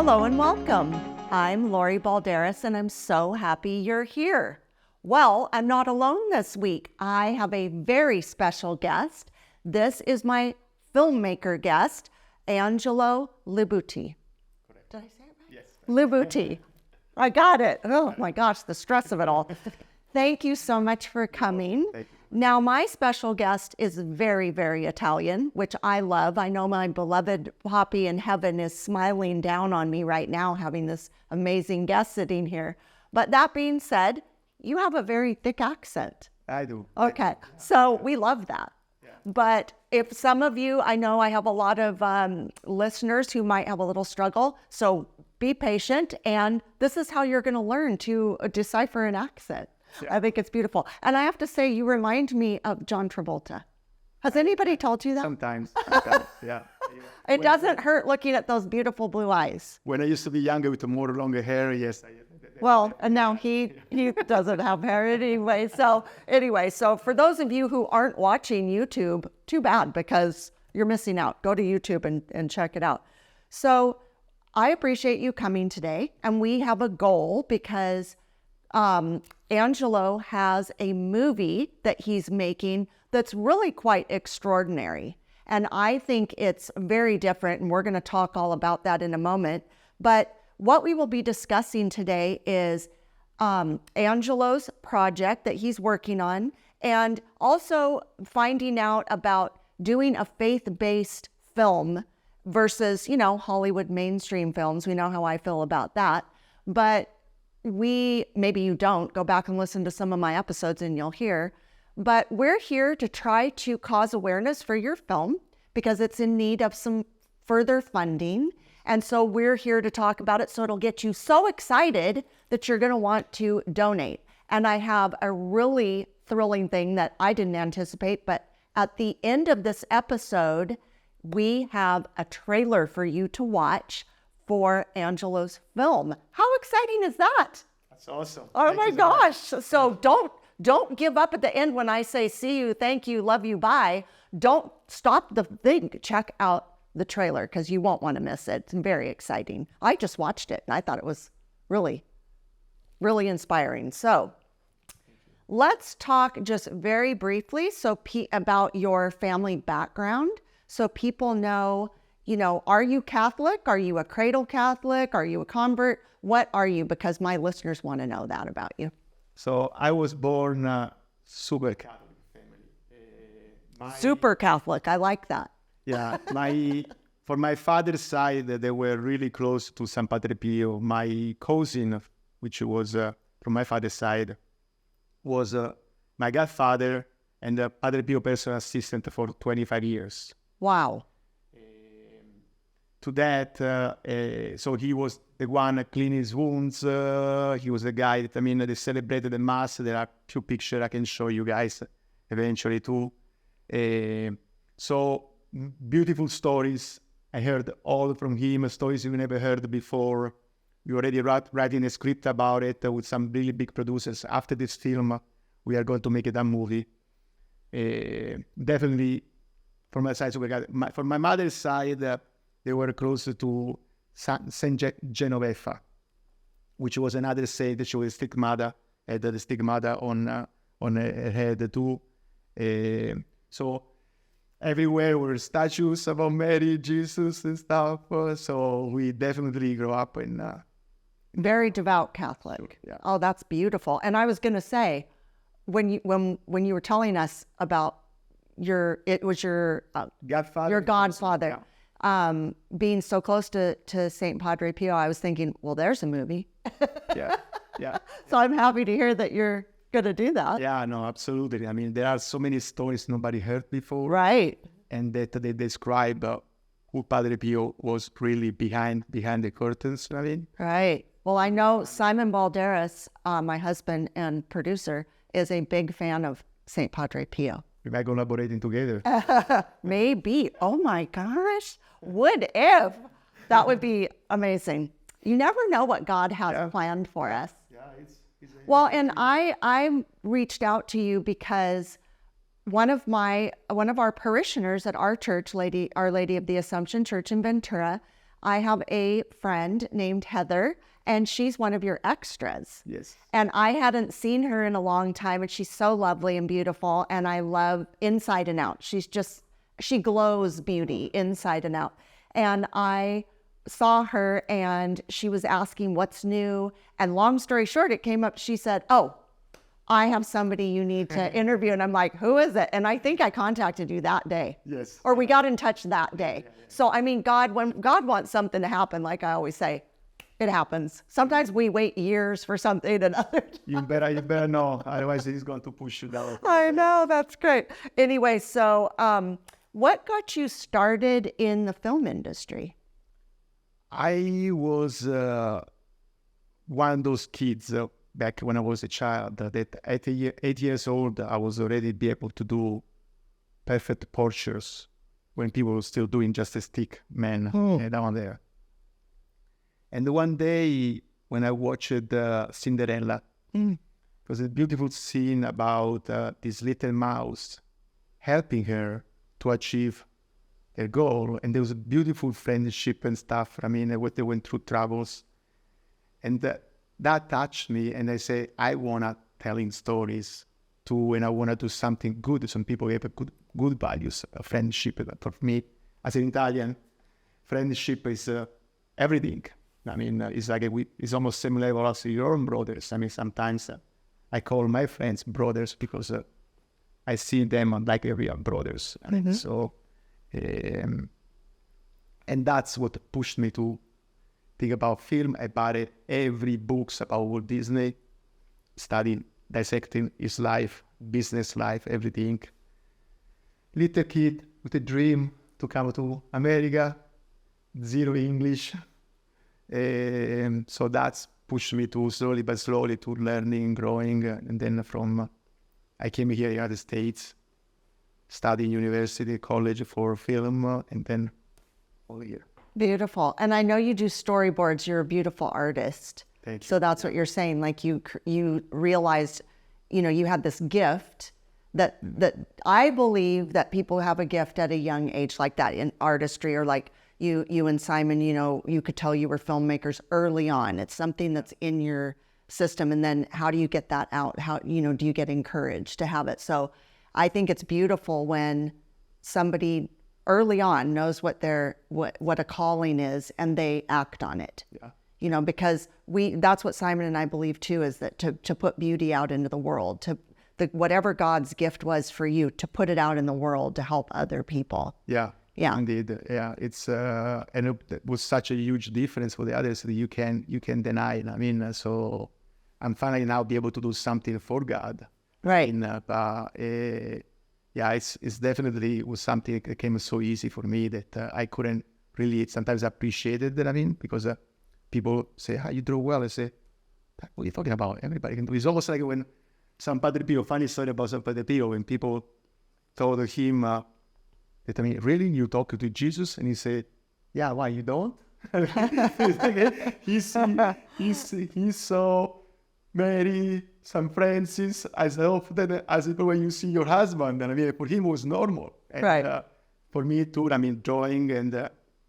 Hello and welcome. I'm Lori Balderas and I'm so happy you're here. Well, I'm not alone this week. I have a very special guest. This is my filmmaker guest, Angelo Libutti. Correct. Did I say it right? Yes. Libutti. I got it. Oh my gosh, the stress of it all. Thank you so much for coming. Thank you. Now, my special guest is very, very Italian, which I love. I know my beloved Poppy in heaven is smiling down on me right now, having this amazing guest sitting here. But that being said, you have a very thick accent. I do. Okay, so we love that. Yeah. But if some of you, I know I have a lot of listeners who might have a little struggle, so be patient, and this is how you're going to learn to decipher an accent. Yeah. I think it's beautiful. And I have to say, you remind me of John Travolta. Has anybody told you that? Sometimes, yeah. It doesn't hurt looking at those beautiful blue eyes. When I used to be younger with more longer hair, yes. Well, and now he doesn't have hair anyway. So for those of you who aren't watching YouTube, too bad, because you're missing out. Go to YouTube and check it out. So I appreciate you coming today. And we have a goal because Angelo has a movie that he's making that's really quite extraordinary. And I think it's very different, and we're going to talk all about that in a moment. But what we will be discussing today is Angelo's project that he's working on, and also finding out about doing a faith-based film versus, Hollywood mainstream films. We know how I feel about that. But maybe you don't, go back and listen to some of my episodes and you'll hear, but we're here to try to cause awareness for your film because it's in need of some further funding. And so we're here to talk about it. So it'll get you so excited that you're going to want to donate. And I have a really thrilling thing that I didn't anticipate, but at the end of this episode, we have a trailer for you to watch for Angelo's film. How exciting is that? That's awesome. Oh my gosh. So don't give up at the end when I say see you, thank you, love you, bye. Don't stop the thing. Check out the trailer because you won't want to miss it. It's very exciting. I just watched it and I thought it was really, really inspiring. So let's talk just very briefly about your family background so people know, are you Catholic? Are you a cradle Catholic? Are you a convert? What are you? Because my listeners want to know that about you. So I was born super Catholic family. Super Catholic. I like that. Yeah. For my father's side, they were really close to San Padre Pio. My cousin, which was from my father's side, was my godfather and Padre Pio personal assistant for 25 years. Wow. To that, so he was the one cleaning his wounds. He was the guy that, they celebrated the Mass. There are few pictures I can show you guys eventually too. So beautiful stories. I heard all from him, stories you never heard before. We already writing a script about it with some really big producers. After this film, we are going to make it a movie. Definitely, from my side, from my mother's side, they were close to Saint Genoveva, which was another saint that she was stigmata, had the stigmata on her head too. So everywhere were statues about Mary, Jesus, and stuff. So we definitely grew up in. Very devout Catholic. Yeah. Oh, that's beautiful. And I was going to say, when you were telling us about your Godfather. Your godfather. Yeah. Being so close to St. Padre Pio, I was thinking, well, there's a movie. Yeah. So I'm happy to hear that you're going to do that. Yeah, no, absolutely. There are so many stories nobody heard before. Right. And that they describe who Padre Pio was really behind the curtains, Right. Well, I know Simon Balderas, my husband and producer, is a big fan of St. Padre Pio. We might collaborating together. Maybe. Oh my gosh. What if? That would be amazing. You never know what God has planned for us. Yeah, it's well, and I reached out to you because one of our parishioners at our church, Our Lady of the Assumption Church in Ventura, I have a friend named Heather, and she's one of your extras. Yes. And I hadn't seen her in a long time, and she's so lovely and beautiful, and I love inside and out. She glows beauty inside and out. And I saw her, and she was asking what's new. And long story short, it came up, she said, oh, I have somebody you need to interview. And I'm like, who is it? And I think I contacted you that day. Yes. Or we got in touch that day. So, I mean, when God wants something to happen, like I always say, it happens. Sometimes we wait years for something and others. You better know, otherwise he's going to push you down. I know, that's great. Anyway, so what got you started in the film industry? I was one of those kids back when I was a child that at 8 years old, I was already be able to do perfect postures when people were still doing just a stick man down there. And one day when I watched Cinderella, it was a beautiful scene about this little mouse helping her to achieve their goal. And there was a beautiful friendship and stuff. I mean, what they went through troubles. And that touched me. And I say, I want to telling stories too, and I want to do something good. Some people have a good values, friendship. For me, as an Italian, friendship is everything. I mean, it's like it's almost similar to your own brothers. I mean, sometimes I call my friends brothers because I see them like real brothers. Mm-hmm. So, and that's what pushed me to think about film. I bought every books about Walt Disney, studying, dissecting his life, business life, everything. Little kid with a dream to come to America, zero English. So that's pushed me to slowly but slowly to learning, growing, and then I came here in the United States, studying university, college for film, and then all here. Beautiful. And I know you do storyboards. You're a beautiful artist. Thank you. So that's what you're saying. Like you realized, you had this gift that I believe that people have a gift at a young age like that in artistry, or like you and Simon, you could tell you were filmmakers early on. It's something that's in your system. And then how do you get that out? How, do you get encouraged to have it? So I think it's beautiful when somebody early on knows what a calling is and they act on it. Yeah. Because that's what Simon and I believe too, is that to put beauty out into the world, whatever God's gift was for you, to put it out in the world to help other people. Yeah. Yeah, indeed. Yeah, it's and it was such a huge difference for the others that you can deny it. I mean, so I'm finally now be able to do something for God. Right. Yeah, it's definitely was something that came so easy for me that I couldn't really sometimes appreciate it. I mean, because people say, "How you draw well?" I say, "What are you talking about? Everybody can do." It's almost like when some Padre Pio, funny story about some Padre Pio, when people told him. That, I mean, really, you talk to Jesus? And he said, yeah, why, you don't? He's so Mary, St. Francis, as often as when you see your husband. And I mean, for him, it was normal. And, right. For me, too, I mean, drawing and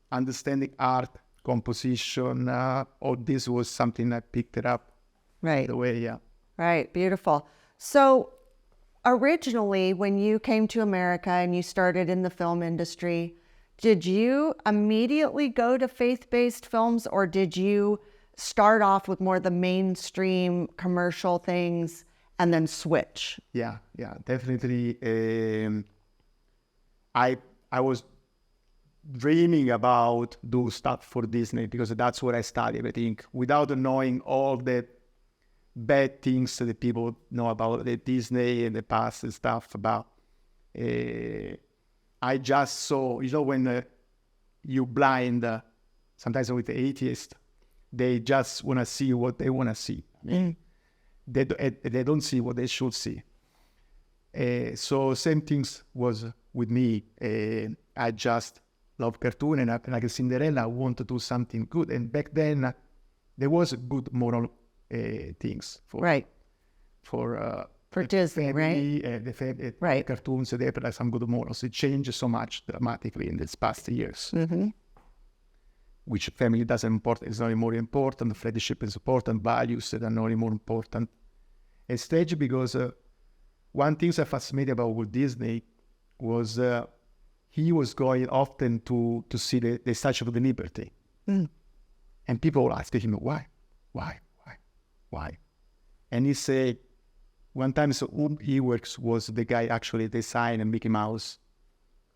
understanding art, composition, all this was something I picked it up. Right. The way, yeah. Right, beautiful. So, originally, when you came to America and you started in the film industry, did you immediately go to faith-based films, or did you start off with more the mainstream commercial things and then switch? Yeah, definitely. I was dreaming about do stuff for Disney because that's what I studied, I think, without knowing all the bad things that people know about the Disney and the past and stuff about. I just saw, when you blind, sometimes with the atheists, they just want to see what they want to see. They don't see what they should see. So same things was with me. I just love cartoon, and like a Cinderella, I want to do something good. And back then, there was a good moral things for Disney, family, right? The family, right. Cartoons, they have like some good morals. It changed so much dramatically in these past years. Mm-hmm. which family doesn't important, is not more important, friendship is important, values that are not more important. And stage, because one thing that fascinated about Walt Disney was he was going often to see the Statue of the Liberty. And people asked him, why? And he said, one time, so whom he works was the guy actually designed Mickey Mouse,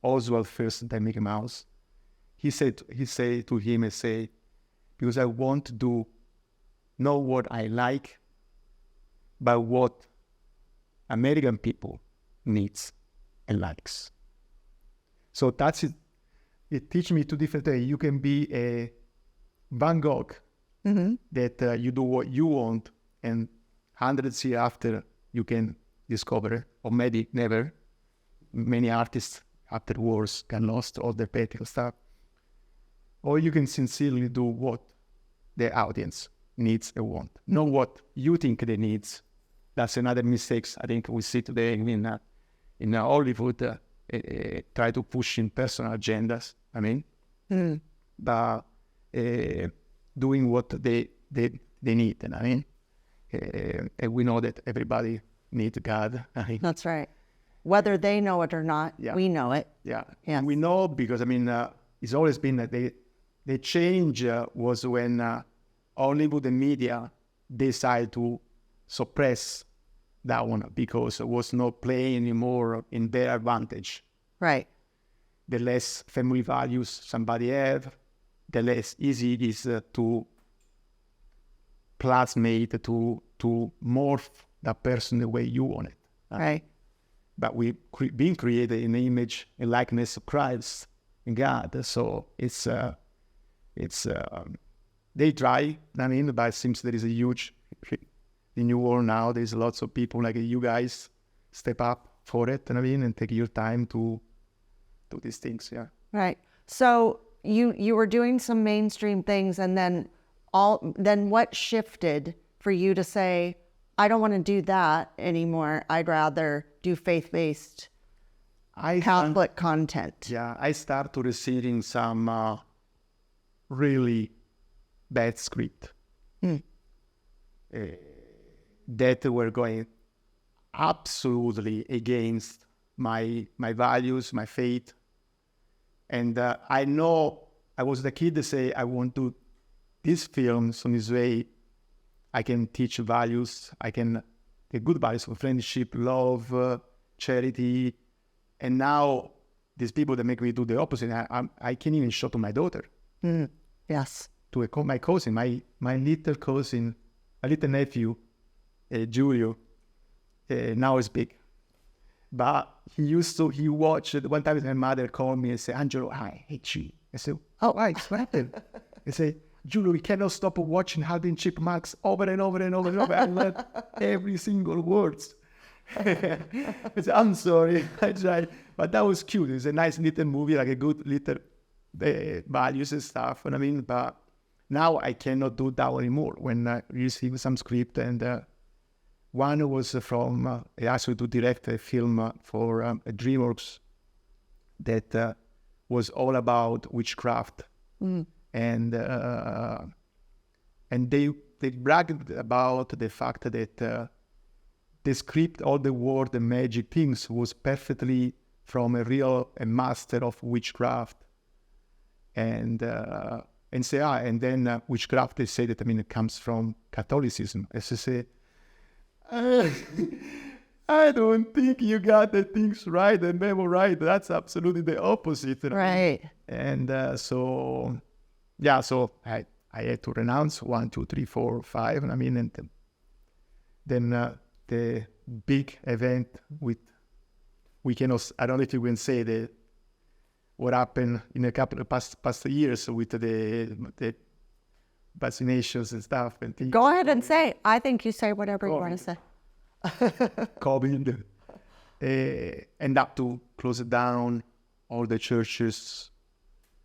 Oswald first, then Mickey Mouse. He said to him, because I want to do not what I like, but what American people needs and likes. So that's it. It teaches me two different things. You can be a Van Gogh, that you do what you want, and hundreds years after you can discover it, or maybe never. Many artists after wars got lost all their painting stuff. Or you can sincerely do what the audience needs and want, not what you think they needs. That's another mistake I think we see today in Hollywood. Try to push in personal agendas. But doing what they need. And we know that everybody needs God. That's right. Whether they know it or not, we know it. Yeah. Yes. We know because it's always been that the change was when Hollywood and media decided to suppress that one because it was not playing anymore in their advantage. Right. The less family values somebody have, the less easy it is to plasmate, to morph that person the way you want it. Right. But we being created in the image and likeness of Christ and God. So it's they try. But it seems there is a huge in New World now. There's lots of people like you guys step up for it. And take your time to do these things. Yeah. Right. So you were doing some mainstream things, and then what shifted for you to say, I don't want to do that anymore. I'd rather do faith-based Catholic content. Yeah, I started receiving some really bad script that were going absolutely against my values, my faith. And I know I was the kid to say, I want to these films in this way. I can teach values. I can the good values of friendship, love, charity. And now these people that make me do the opposite, I can't even show to my daughter. Yes. To my cousin, my little cousin, my little nephew, Giulio, now is big. But he watched, one time my mother called me and said, Angelo, I hate you. I said, oh, why? What happened? I said, Giulio, we cannot stop watching Hardin Chipmunks over and over and over and over. I learned every single word. I said, I'm sorry, I tried. But that was cute. It's a nice little movie, like a good little values and stuff. But now I cannot do that anymore. When I receive some script, and one was from, I asked me to direct a film for DreamWorks that was all about witchcraft. And they bragged about the fact that the script, all the word, the magic things was perfectly from a master of witchcraft. And say, and then witchcraft, they say that, it comes from Catholicism. As I say, I don't think you got the things right and memorized. That's absolutely the opposite. Right. And so I had to renounce 1, 2, 3, 4, 5. And then the big event we cannot, I don't know if you can say what happened in a couple of past years with the vaccinations and stuff. And things. Go ahead and say. I think you say whatever you want to say. COVID, end up to close it down, all the churches.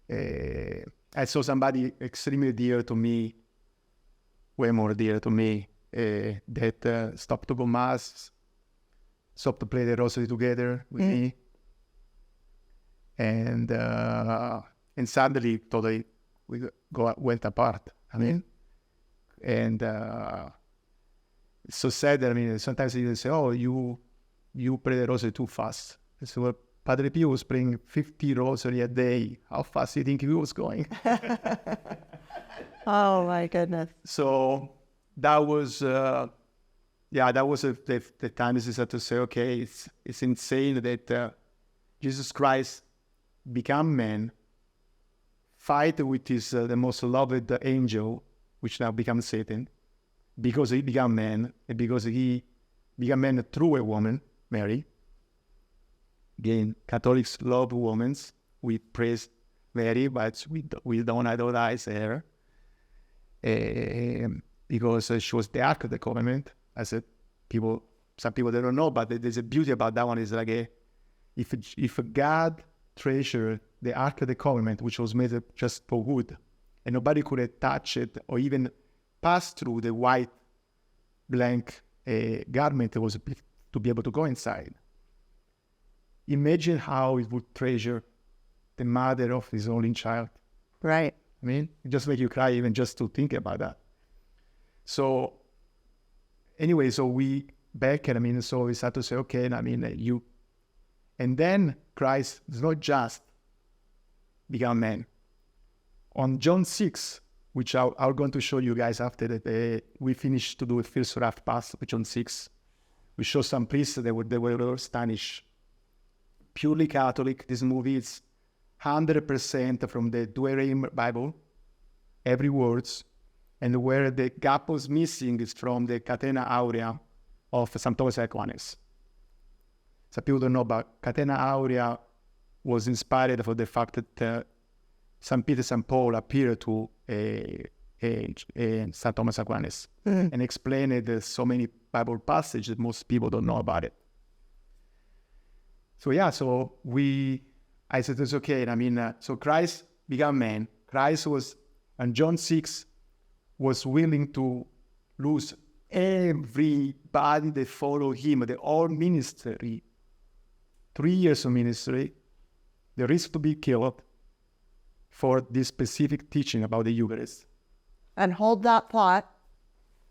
I saw somebody extremely dear to me, way more dear to me, that stopped to go mass, stopped to play the rosary together with me. And suddenly totally went apart. I mean, and it's so sad that, I mean, sometimes you say, oh, you pray the rosary too fast. So well, Padre Pio was praying 50 rosary a day. How fast do you think he was going? Oh my goodness. So that was, the time is to say, okay, it's insane that Jesus Christ become man, fight with his the most loved angel, which now becomes Satan, because he became man, and because he became man through a woman, Mary. Again, Catholics love women. We praise Mary, but we don't idolize her. Because she was the Ark of the Covenant. I said, some people they don't know, but there's a beauty about that one. Is like if God treasured the Ark of the Covenant, which was made just for wood, and nobody could touch it or even pass through the white blank garment that was to be able to go inside. Imagine how it would treasure the mother of his only child. Right. I mean, it just makes you cry even just to think about that. So anyway, so we back, and I mean, so we start to say, okay, and I mean, and then Christ is not just become man. On John 6, which I'm going to show you guys after that, we finished to do a first rough pass with John 6. We show some priests they were astonished. Purely Catholic, this movie is 100% from the Douay-Rheims Bible, every words, and where the gap was missing is from the Catena Aurea of St. Thomas Aquinas. Some people don't know, but Catena Aurea was inspired for the fact that St. Peter, St. Paul appeared to St. Thomas Aquinas and explained so many Bible passages that most people don't know about it. So yeah, I said, it's okay. And I mean, so Christ became man. Christ was, and John 6 was willing to lose everybody that followed him, the whole ministry, 3 years of ministry, the risk to be killed for this specific teaching about the Eucharist. And hold that thought.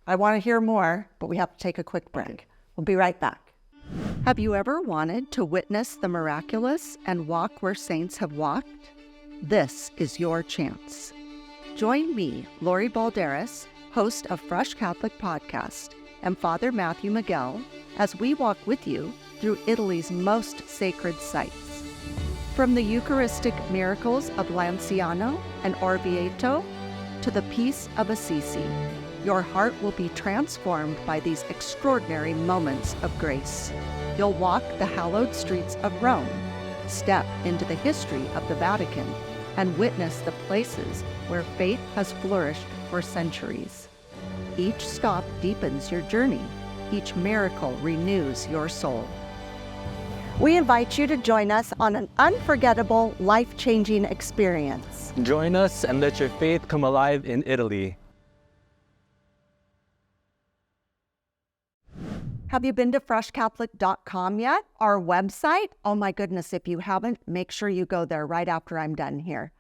I want to hear more, but we have to take a quick break. Okay. We'll be right back. Have you ever wanted to witness the miraculous and walk where saints have walked? This is your chance. Join me, Lori Balderas, host of Fresh Catholic Podcast, and Father Matthew Miguel, as we walk with you through Italy's most sacred sites. From the Eucharistic miracles of Lanciano and Orvieto to the peace of Assisi, your heart will be transformed by these extraordinary moments of grace. You'll walk the hallowed streets of Rome, step into the history of the Vatican, and witness the places where faith has flourished for centuries. Each stop deepens your journey. Each miracle renews your soul. We invite you to join us on an unforgettable, life-changing experience. Join us and let your faith come alive in Italy. Have you been to freshcatholic.com yet? Our website? Oh my goodness, if you haven't, make sure you go there right after I'm done here.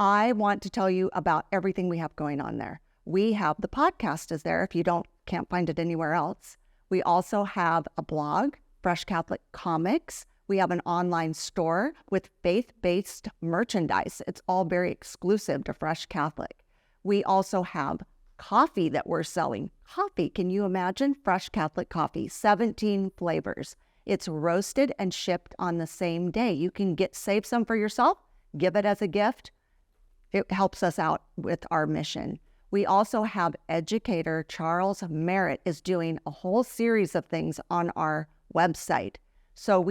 I want to tell you about everything we have going on there. We have the podcast is there if you can't find it anywhere else. We also have a blog, Fresh Catholic Comics. We have an online store with faith-based merchandise. It's all very exclusive to Fresh Catholic. We also have coffee that we're selling. Coffee, can you imagine? Fresh Catholic coffee, 17 flavors. It's roasted and shipped on the same day. You can save some for yourself, give it as a gift. It helps us out with our mission. We also have educator Charles Merritt is doing a whole series of things on our website. So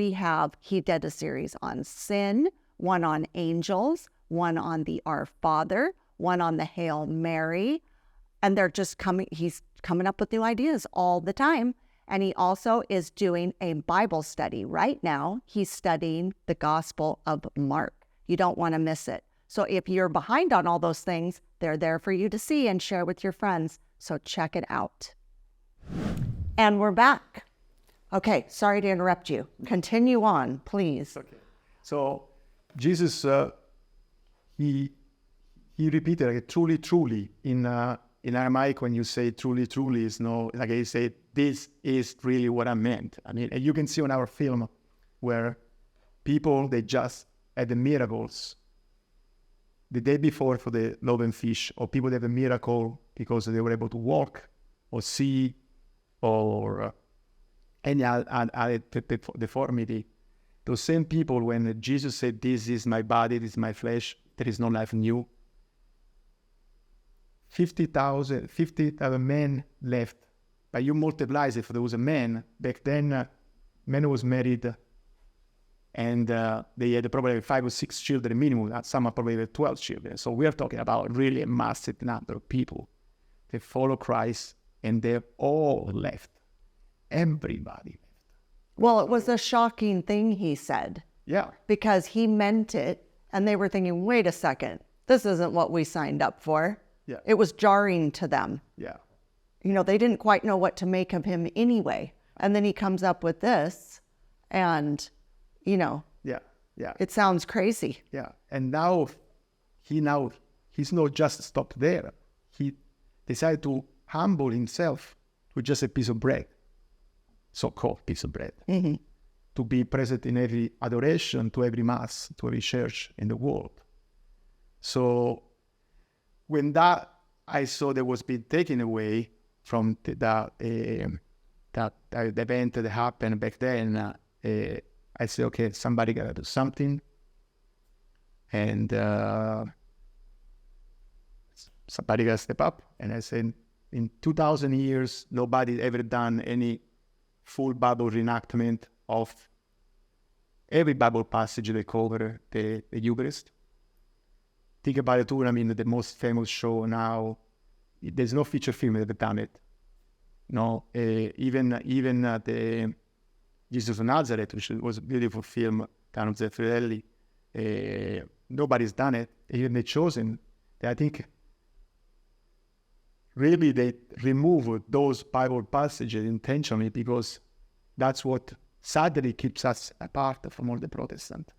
he did a series on sin, one on angels, one on the Our Father, one on the Hail Mary, and he's coming up with new ideas all the time. And he also is doing a Bible study. Right now, he's studying the Gospel of Mark. You don't want to miss it. So if you're behind on all those things, they're there for you to see and share with your friends. So check it out. And we're back. Okay, sorry to interrupt you. Continue on, please. Okay. So Jesus, he he repeated like, truly, truly. In Aramaic, when you say truly, truly, is no, like he said, this is really what I meant. I mean, and you can see on our film where people, they just had the miracles the day before for the loaves and fish, or people that have a miracle because they were able to walk or see or any other deformity. Those same people, when Jesus said, this is my body, this is my flesh, there is no life in you, 50,000 men left. But you multiply it, if there was a man, back then, man was married and they had probably 5 or 6 children minimum. Some are probably 12 children. So we are talking about really a massive number of people that follow Christ, and they're all left. Everybody. Well, it was a shocking thing he said. Yeah. Because he meant it, and they were thinking, wait a second, this isn't what we signed up for. Yeah. It was jarring to them. Yeah. You know, they didn't quite know what to make of him anyway. And then he comes up with this, and, you know, Yeah. Yeah. it sounds crazy. Yeah. And now he's not just stopped there. He decided to humble himself with just a piece of bread, so-called piece of bread, to be present in every adoration, to every mass, to every church in the world. So when that I saw that was being taken away from that event that happened back then, I said, okay, somebody got to do something. And somebody got to step up. And I said, in 2,000 years, nobody ever done any full Bible reenactment of every Bible passage they cover the Eucharist. Think about it too. I mean, the most famous show now, there's no feature film that have done it. No, even the Jesus of Nazareth, which was a beautiful film, done with Zeffirelli, nobody's done it. Even The Chosen, I think really they removed those Bible passages intentionally because that's what sadly keeps us apart from all the Protestants.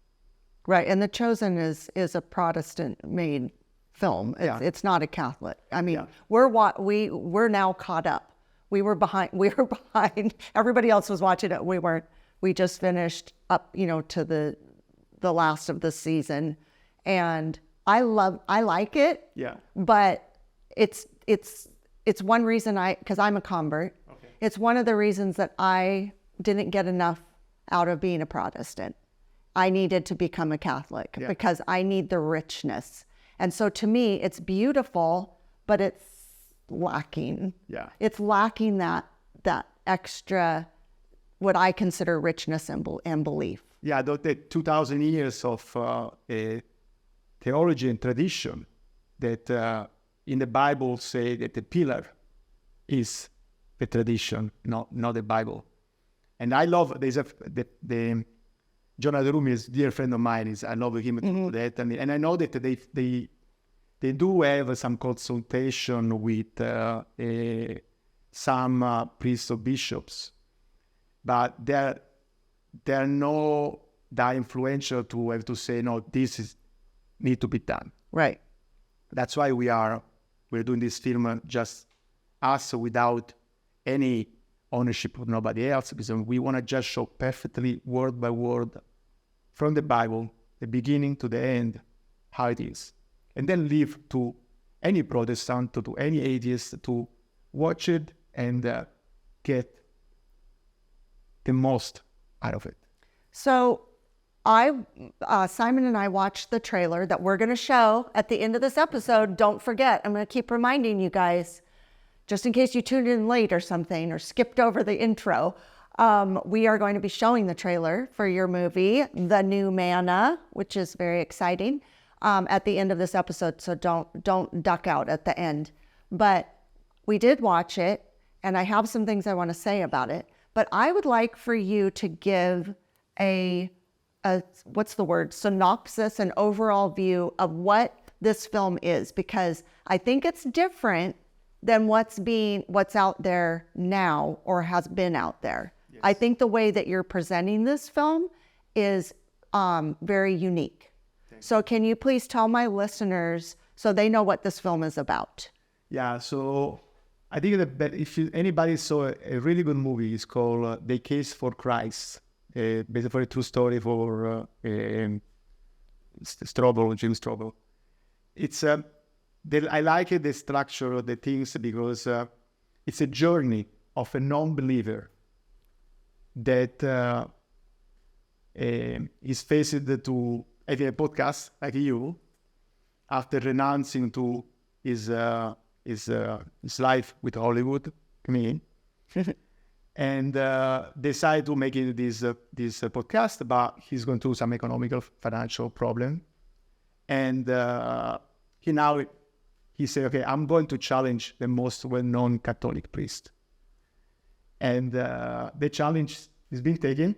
Right, and The Chosen is a Protestant-made film. It's not a Catholic. I mean, we're now caught up. We were behind. Everybody else was watching it. We weren't. We just finished up, you know, to the last of the season, and I like it. Yeah. But it's one reason because I'm a convert. Okay. It's one of the reasons that I didn't get enough out of being a Protestant. I needed to become a Catholic because I need the richness. And so to me, it's beautiful, but it's lacking. Yeah. It's lacking that extra, what I consider richness and belief. Yeah, the 2,000 years of theology and tradition that in the Bible say that the pillar is the tradition, not the Bible. And I love, the John Aderumi is a dear friend of mine. I love him to that. And I know that they do have some consultation with some priests or bishops, but they're not that influential to have to say, no, this need to be done. Right. That's why we're doing this film just us without any ownership of nobody else, because we want to just show perfectly word by word from the Bible, the beginning to the end, how it is. And then leave to any Protestant, to any atheist to watch it and get the most out of it. So Simon and I watched the trailer that we're going to show at the end of this episode. Don't forget, I'm going to keep reminding you guys, just in case you tuned in late or something or skipped over the intro, we are going to be showing the trailer for your movie, The New Manna, which is very exciting, at the end of this episode. So don't duck out at the end. But we did watch it, and I have some things I want to say about it. But I would like for you to give a synopsis, an overall view of what this film is, because I think it's different than what's out there now or has been out there. Yes. I think the way that you're presenting this film is very unique. So can you please tell my listeners so they know what this film is about. Yeah, so I think that if anybody saw a really good movie, it's called The Case for Christ, basically a true story for Strobel, Jim Strobel. It's I like the structure of the things because it's a journey of a non-believer that is faced to having a podcast like you after renouncing to his life with Hollywood, me, and decide to make this podcast, but he's going through some economical financial problem, and he said, okay, I'm going to challenge the most well-known Catholic priest, and the challenge is being taken,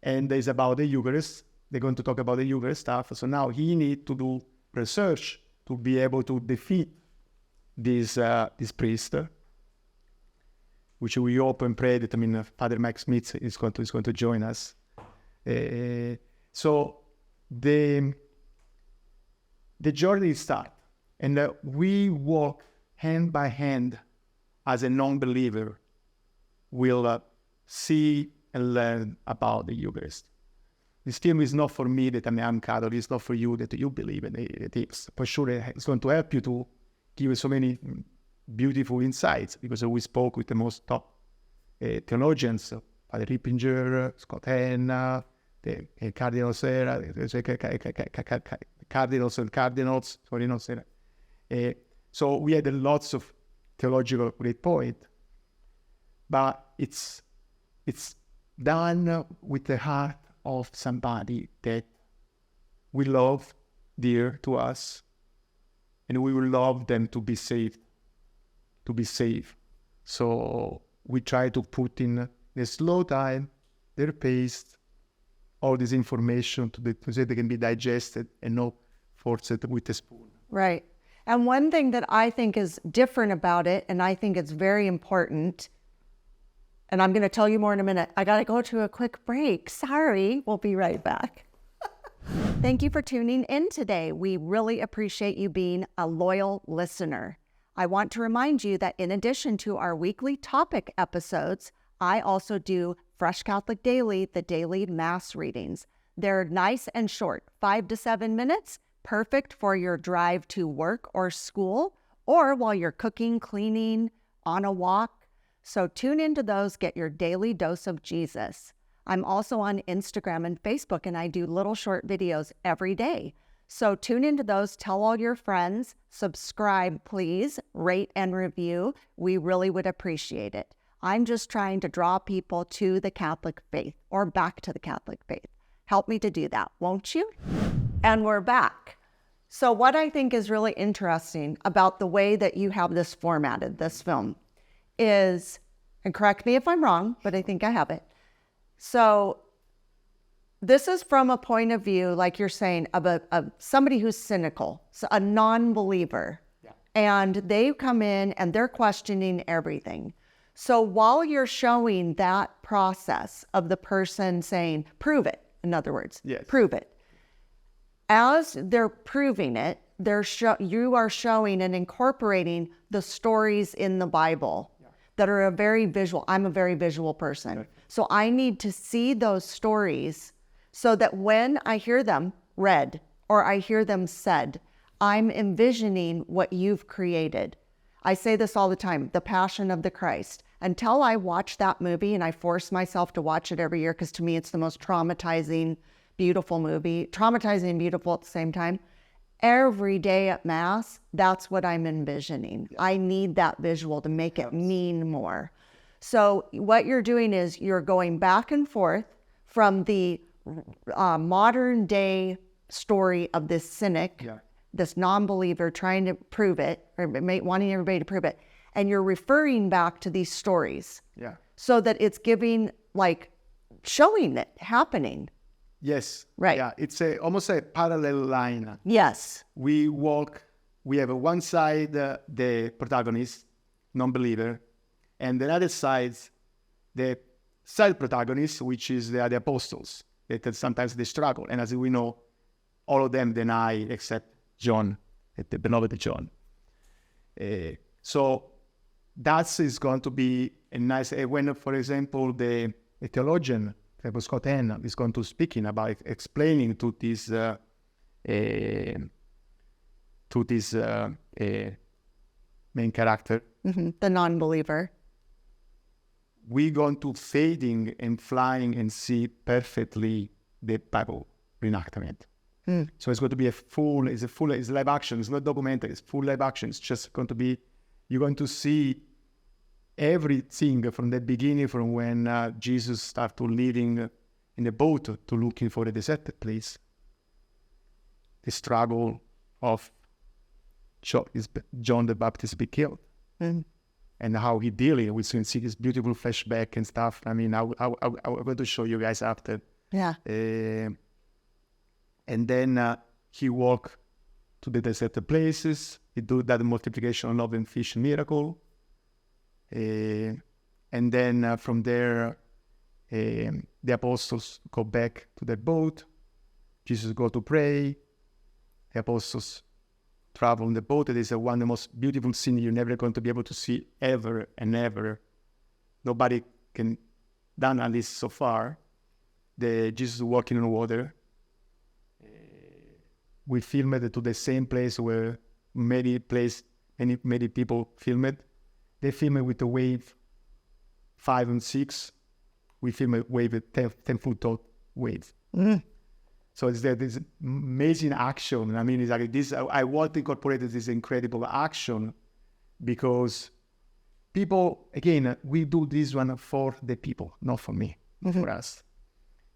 and it's about the Eucharist. They're going to talk about the Eucharist stuff. So now he needs to do research to be able to defeat this priest, which we hope and pray that Father Mike Smith is going to join us. So the journey starts, and we walk hand by hand as a non-believer. We'll see and learn about the Eucharist. This film is not for me that I'm Catholic. It's not for you that you believe in it. It's for sure it's going to help you to give so many beautiful insights, because we spoke with the most top theologians, Father Rippinger, Scott Henna, the Cardinal Serra, Cardinals and Cardinals, sorry, not Serra. So we had lots of theological great point, but it's done with the heart of somebody that we love dear to us, and we will love them to be saved, So we try to put in a slow time, their pace, all this information so they can be digested and not forced with a spoon. Right. And one thing that I think is different about it, and I think it's very important, and I'm going to tell you more in a minute. I got to go to a quick break. Sorry. We'll be right back. Thank you for tuning in today. We really appreciate you being a loyal listener. I want to remind you that in addition to our weekly topic episodes, I also do Fresh Catholic Daily, the daily Mass readings. They're nice and short, 5 to 7 minutes, perfect for your drive to work or school, or while you're cooking, cleaning, on a walk. So tune into those, get your daily dose of Jesus. I'm also on Instagram and Facebook, and I do little short videos every day. So tune into those, tell all your friends, subscribe, please, rate and review. We really would appreciate it. I'm just trying to draw people to the Catholic faith or back to the Catholic faith. Help me to do that, won't you? And we're back. So what I think is really interesting about the way that you have this formatted, this film, is, and correct me if I'm wrong, but I think I have it. So this is from a point of view, like you're saying, of somebody who's cynical, so a non-believer. Yeah. And they come in and they're questioning everything. So while you're showing that process of the person saying, prove it, in other words, yes, prove it. As they're proving it, you are showing and incorporating the stories in the Bible that are I'm a very visual person. Okay. So I need to see those stories so that when I hear them read or I hear them said, I'm envisioning what you've created. I say this all the time, the Passion of the Christ. Until I watch that movie, and I force myself to watch it every year, because to me it's the most traumatizing, beautiful movie. Traumatizing and beautiful at the same time. Every day at Mass, that's what I'm envisioning. I need that visual to make it mean more. So what you're doing is you're going back and forth from the modern day story of this cynic, this non-believer trying to prove it, or wanting everybody to prove it, and you're referring back to these stories so that it's giving, like, showing it happening. Yes. Right. Yeah. It's almost a parallel line. Yes. We have one side, the protagonist, non-believer, and the other side, the side protagonist, which is the apostles, that sometimes they struggle. And as we know, all of them deny except John. the beloved John. So that is going to be a nice, when, for example, the theologian, Scott Henn, is going to speaking about explaining to this main character, the non-believer. We're going to fading and flying and see perfectly the Bible reenactment. So it's going to be it's live action. It's not documentary. It's full live action. It's just going to be, you're going to see everything from the beginning, from when Jesus started living in the boat to looking for a deserted place. The struggle of John the Baptist be killed. And how he dealing. We can see this beautiful flashback and stuff. I mean, I'm going to show you guys after. Yeah. And then he walk to the deserted places. He do that multiplication of and fish miracle. And then from there, the apostles go back to their boat. Jesus go to pray. The apostles travel on the boat. It is one of the most beautiful scenes you're never going to be able to see ever and ever. Nobody can done at least so far. The Jesus walking on water. We filmed it to the same place where many people filmed. They filmed with the wave 5 and 6. We filmed wave at 10-foot tall wave. So it's this amazing action. I mean, it's like this. I want to incorporate this incredible action because people, again, we do this one for the people, not for me, for us.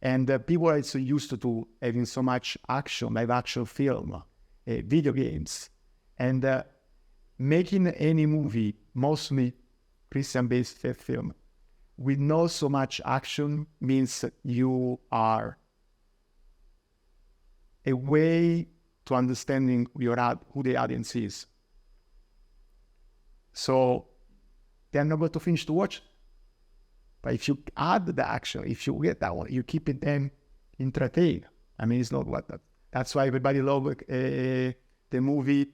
And people are so used to having so much action, live action film, video games, and making any movie, mostly Christian-based film, with not so much action means you are a way to understanding who the audience is. So they're not going to finish to watch. But if you add the action, if you get that one, you keep them entertained. I mean, it's not what that. That's why everybody loves the movie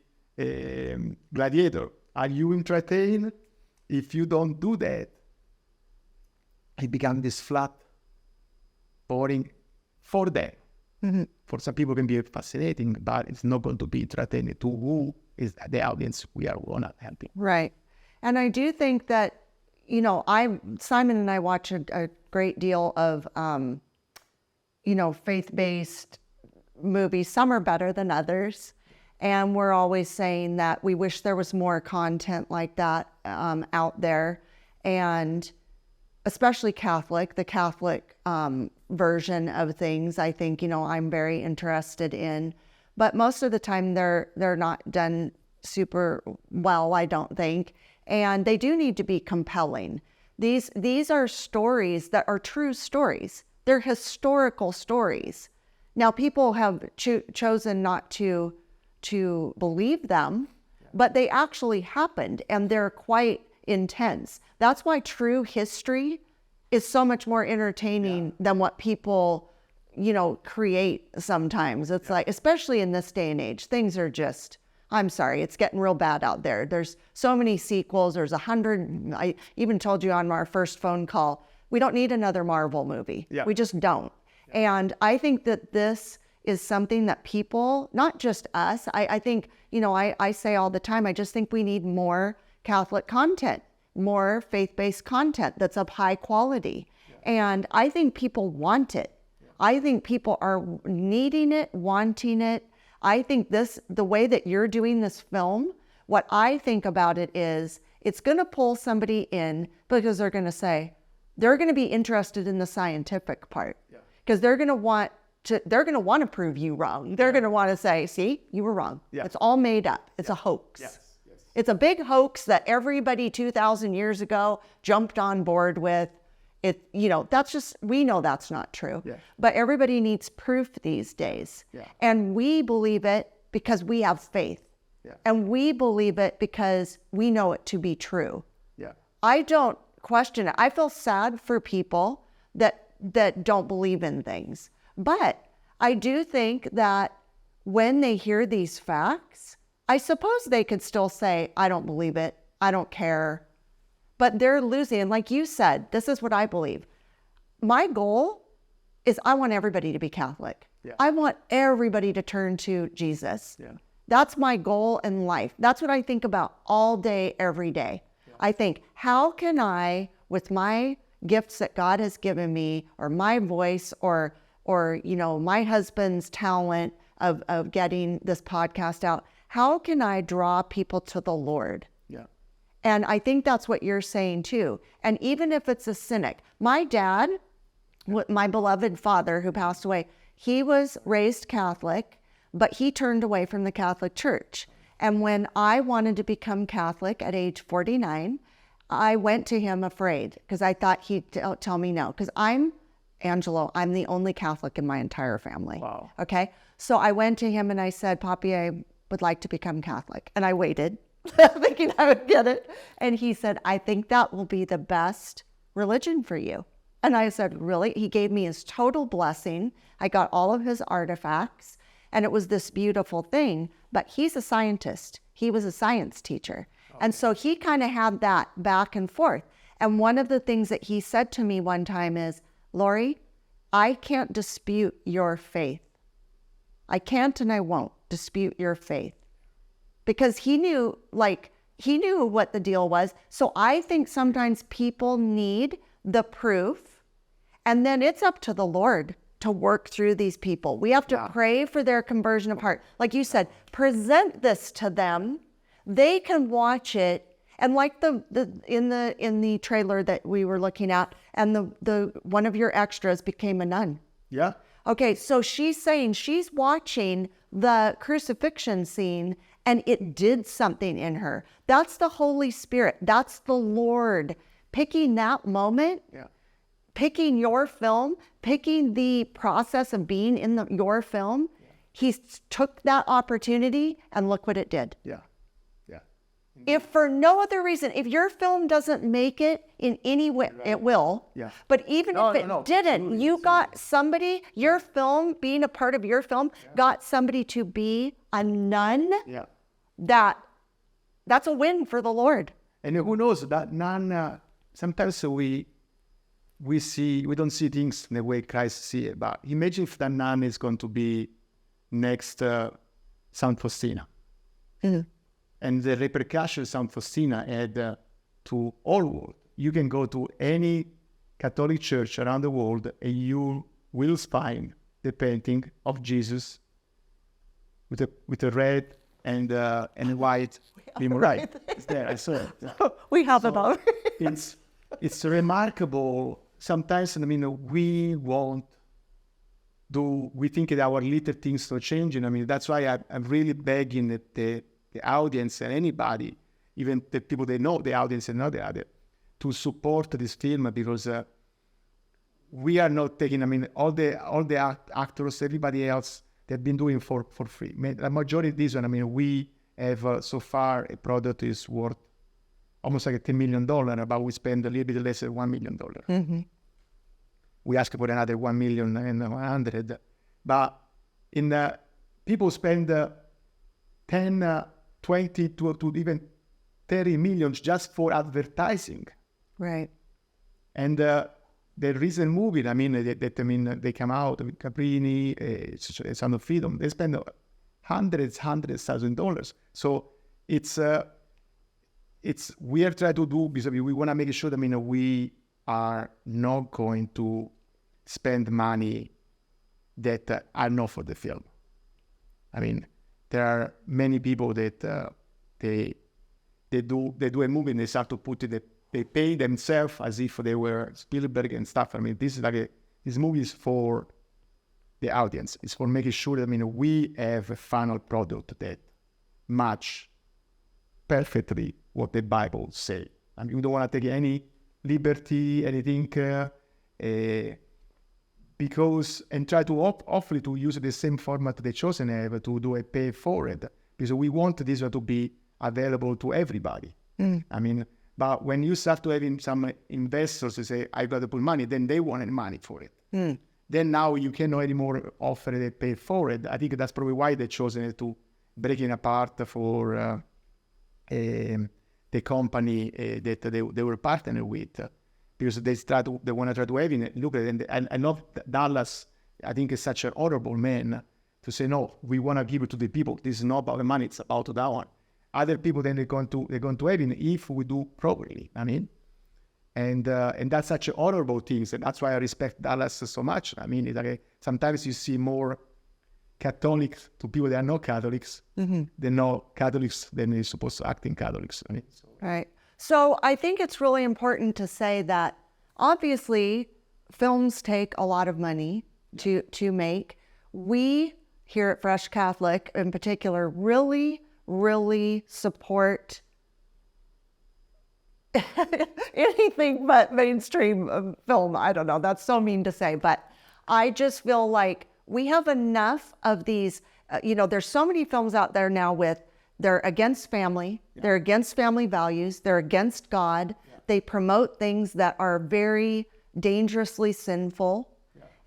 Gladiator. Are you entertained? If you don't do that, it becomes this flat, boring for them. For some people, it can be fascinating, but it's not going to be entertaining to who is the audience we are going to help. Right. And I do think that, Simon and I watch a great deal of, faith-based movies. Some are better than others. And we're always saying that we wish there was more content like that out there. And especially the Catholic version of things, I think, I'm very interested in. But most of the time they're not done super well, I don't think. And they do need to be compelling. These are stories that are true stories. They're historical stories. Now, people have chosen not to believe them, but they actually happened, and they're quite intense. That's why true history is so much more entertaining than what people, create sometimes. It's like, especially in this day and age, things are just, I'm sorry, it's getting real bad out there. There's so many sequels. There's 100. I even told you on our first phone call, we don't need another Marvel movie. We just don't. And I think that this is something that people, not just us, I think, I say all the time, I just think we need more Catholic content, more faith-based content that's of high quality. And I think people want it. I think people are needing it, wanting it. I think the way that you're doing this film, what I think about it is it's going to pull somebody in because they're going to be interested in the scientific part, because they're going to want to prove you wrong. They're going to want to say, see, you were wrong. It's all made up. It's a hoax. It's a big hoax that everybody 2,000 years ago jumped on board with. That's just, we know that's not true. But everybody needs proof these days. And we believe it because we have faith. And we believe it because we know it to be true. I don't question it. I feel sad for people that don't believe in things. But I do think that when they hear these facts, I suppose they could still say, I don't believe it. I don't care. But they're losing. And like you said, this is what I believe. My goal is I want everybody to be Catholic. Yeah. I want everybody to turn to Jesus. Yeah. That's my goal in life. That's what I think about all day, every day. Yeah. I think, how can I, with my gifts that God has given me, or my voice, or my husband's talent of getting this podcast out, how can I draw people to the Lord? Yeah. And I think that's what you're saying too. And even if it's a cynic, my dad, my beloved father who passed away, he was raised Catholic, but he turned away from the Catholic Church. And when I wanted to become Catholic at age 49, I went to him afraid because I thought he'd tell me no. Because I'm the only Catholic in my entire family. Wow. Okay. So I went to him and I said, Papi, I would like to become Catholic. And I waited, thinking I would get it. And he said, I think that will be the best religion for you. And I said, really? He gave me his total blessing. I got all of his artifacts, and it was this beautiful thing. But he's a scientist. He was a science teacher. Okay. And so he kind of had that back and forth. And one of the things that he said to me one time is, Lori, I can't dispute your faith. I can't and I won't dispute your faith. Because he knew what the deal was. So I think sometimes people need the proof, and then it's up to the Lord to work through these people. We have to pray for their conversion of heart. Like you said, present this to them. They can watch it. And like in the trailer that we were looking at, and the one of your extras became a nun. Yeah. Okay, so she's saying she's watching the crucifixion scene and it did something in her. That's the Holy Spirit. That's the Lord picking that moment, picking your film, picking the process of being in your film. He took that opportunity and look what it did. Yeah. Yeah. If for no other reason, if your film doesn't make it in any way, it will. Yeah. But even if it didn't, you got somebody, your film, being a part of your film, got somebody to be a nun. Yeah. That's a win for the Lord. And who knows, that nun, sometimes we don't see things the way Christ see it. But imagine if that nun is going to be next Saint Faustina. Mm-hmm. And the repercussions Saint Faustina had to all world. You can go to any Catholic church around the world and you will find the painting of Jesus with a red and white beam. Right, it's there. I saw it. We have it all. It's remarkable. Sometimes, we think that our little things are changing. That's why I'm really begging that the audience and anybody, even the people they know, the audience and not the other, to support this film, because we are not taking, all the actors, everybody else, they've been doing for free. The majority of this one, we have so far a product is worth almost like $10 million, but we spend a little bit less than $1 million. Mm-hmm. We ask for another 1,100,000, but people spend 10, 20 to even 30 million just for advertising. Right. And the recent movie, they come out with Caprini, Sound of Freedom, they spend $100,000. So we are trying to do, because we want to make sure that we are not going to spend money that are not for the film. There are many people that they do a movie and they start to put it, they pay themselves as if they were Spielberg and stuff. This movie is for the audience. It's for making sure that we have a final product that match perfectly what the Bible say. We don't want to take any liberty, anything, and try to hopefully to use the same format they chosen have to do a pay for it, because we want this to be available to everybody. But when you start to having some investors who say, I've got to put money, then they wanted money for it. Then now you cannot anymore offer a pay for it. I think that's probably why they chosen it to breaking apart for the company that they were partnered with, because they want to try to have it. Look at it, and I love Dallas. I think is such an honorable man to say, no, we want to give it to the people. This is not about the money; it's about that one. Other people then they're going to have it if we do properly. I mean, and that's such an honorable thing, and that's why I respect Dallas so much. I mean, sometimes you see more Catholics to people that are not Catholics than not Catholics than they're supposed to act in Catholics. I mean, so. Right. So I think it's really important to say that obviously films take a lot of money to make. We here at Fresh Catholic in particular really, really support anything but mainstream film. I don't know. That's so mean to say, but I just feel like we have enough of these, there's so many films out there now they're against family, they're against family values, they're against God. They promote things that are very dangerously sinful,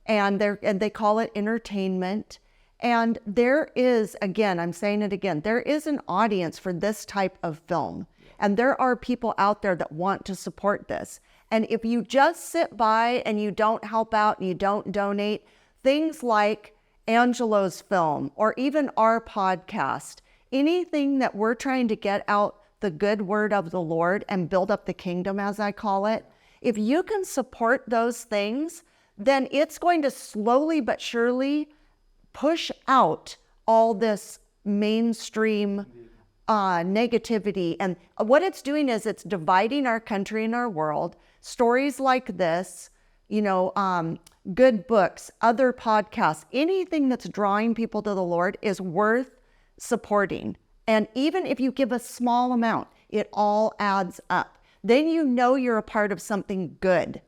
and they call it entertainment. And there is, again, I'm saying it again, there is an audience for this type of film. And there are people out there that want to support this. And if you just sit by and you don't help out and you don't donate, things like Angelo's film or even our podcast, anything that we're trying to get out the good word of the Lord and build up the kingdom, as I call it, if you can support those things, then it's going to slowly but surely push out all this mainstream negativity. And what it's doing is it's dividing our country and our world. Stories like this, good books, other podcasts, anything that's drawing people to the Lord is worth supporting. And even if you give a small amount, it all adds up. Then you're a part of something good.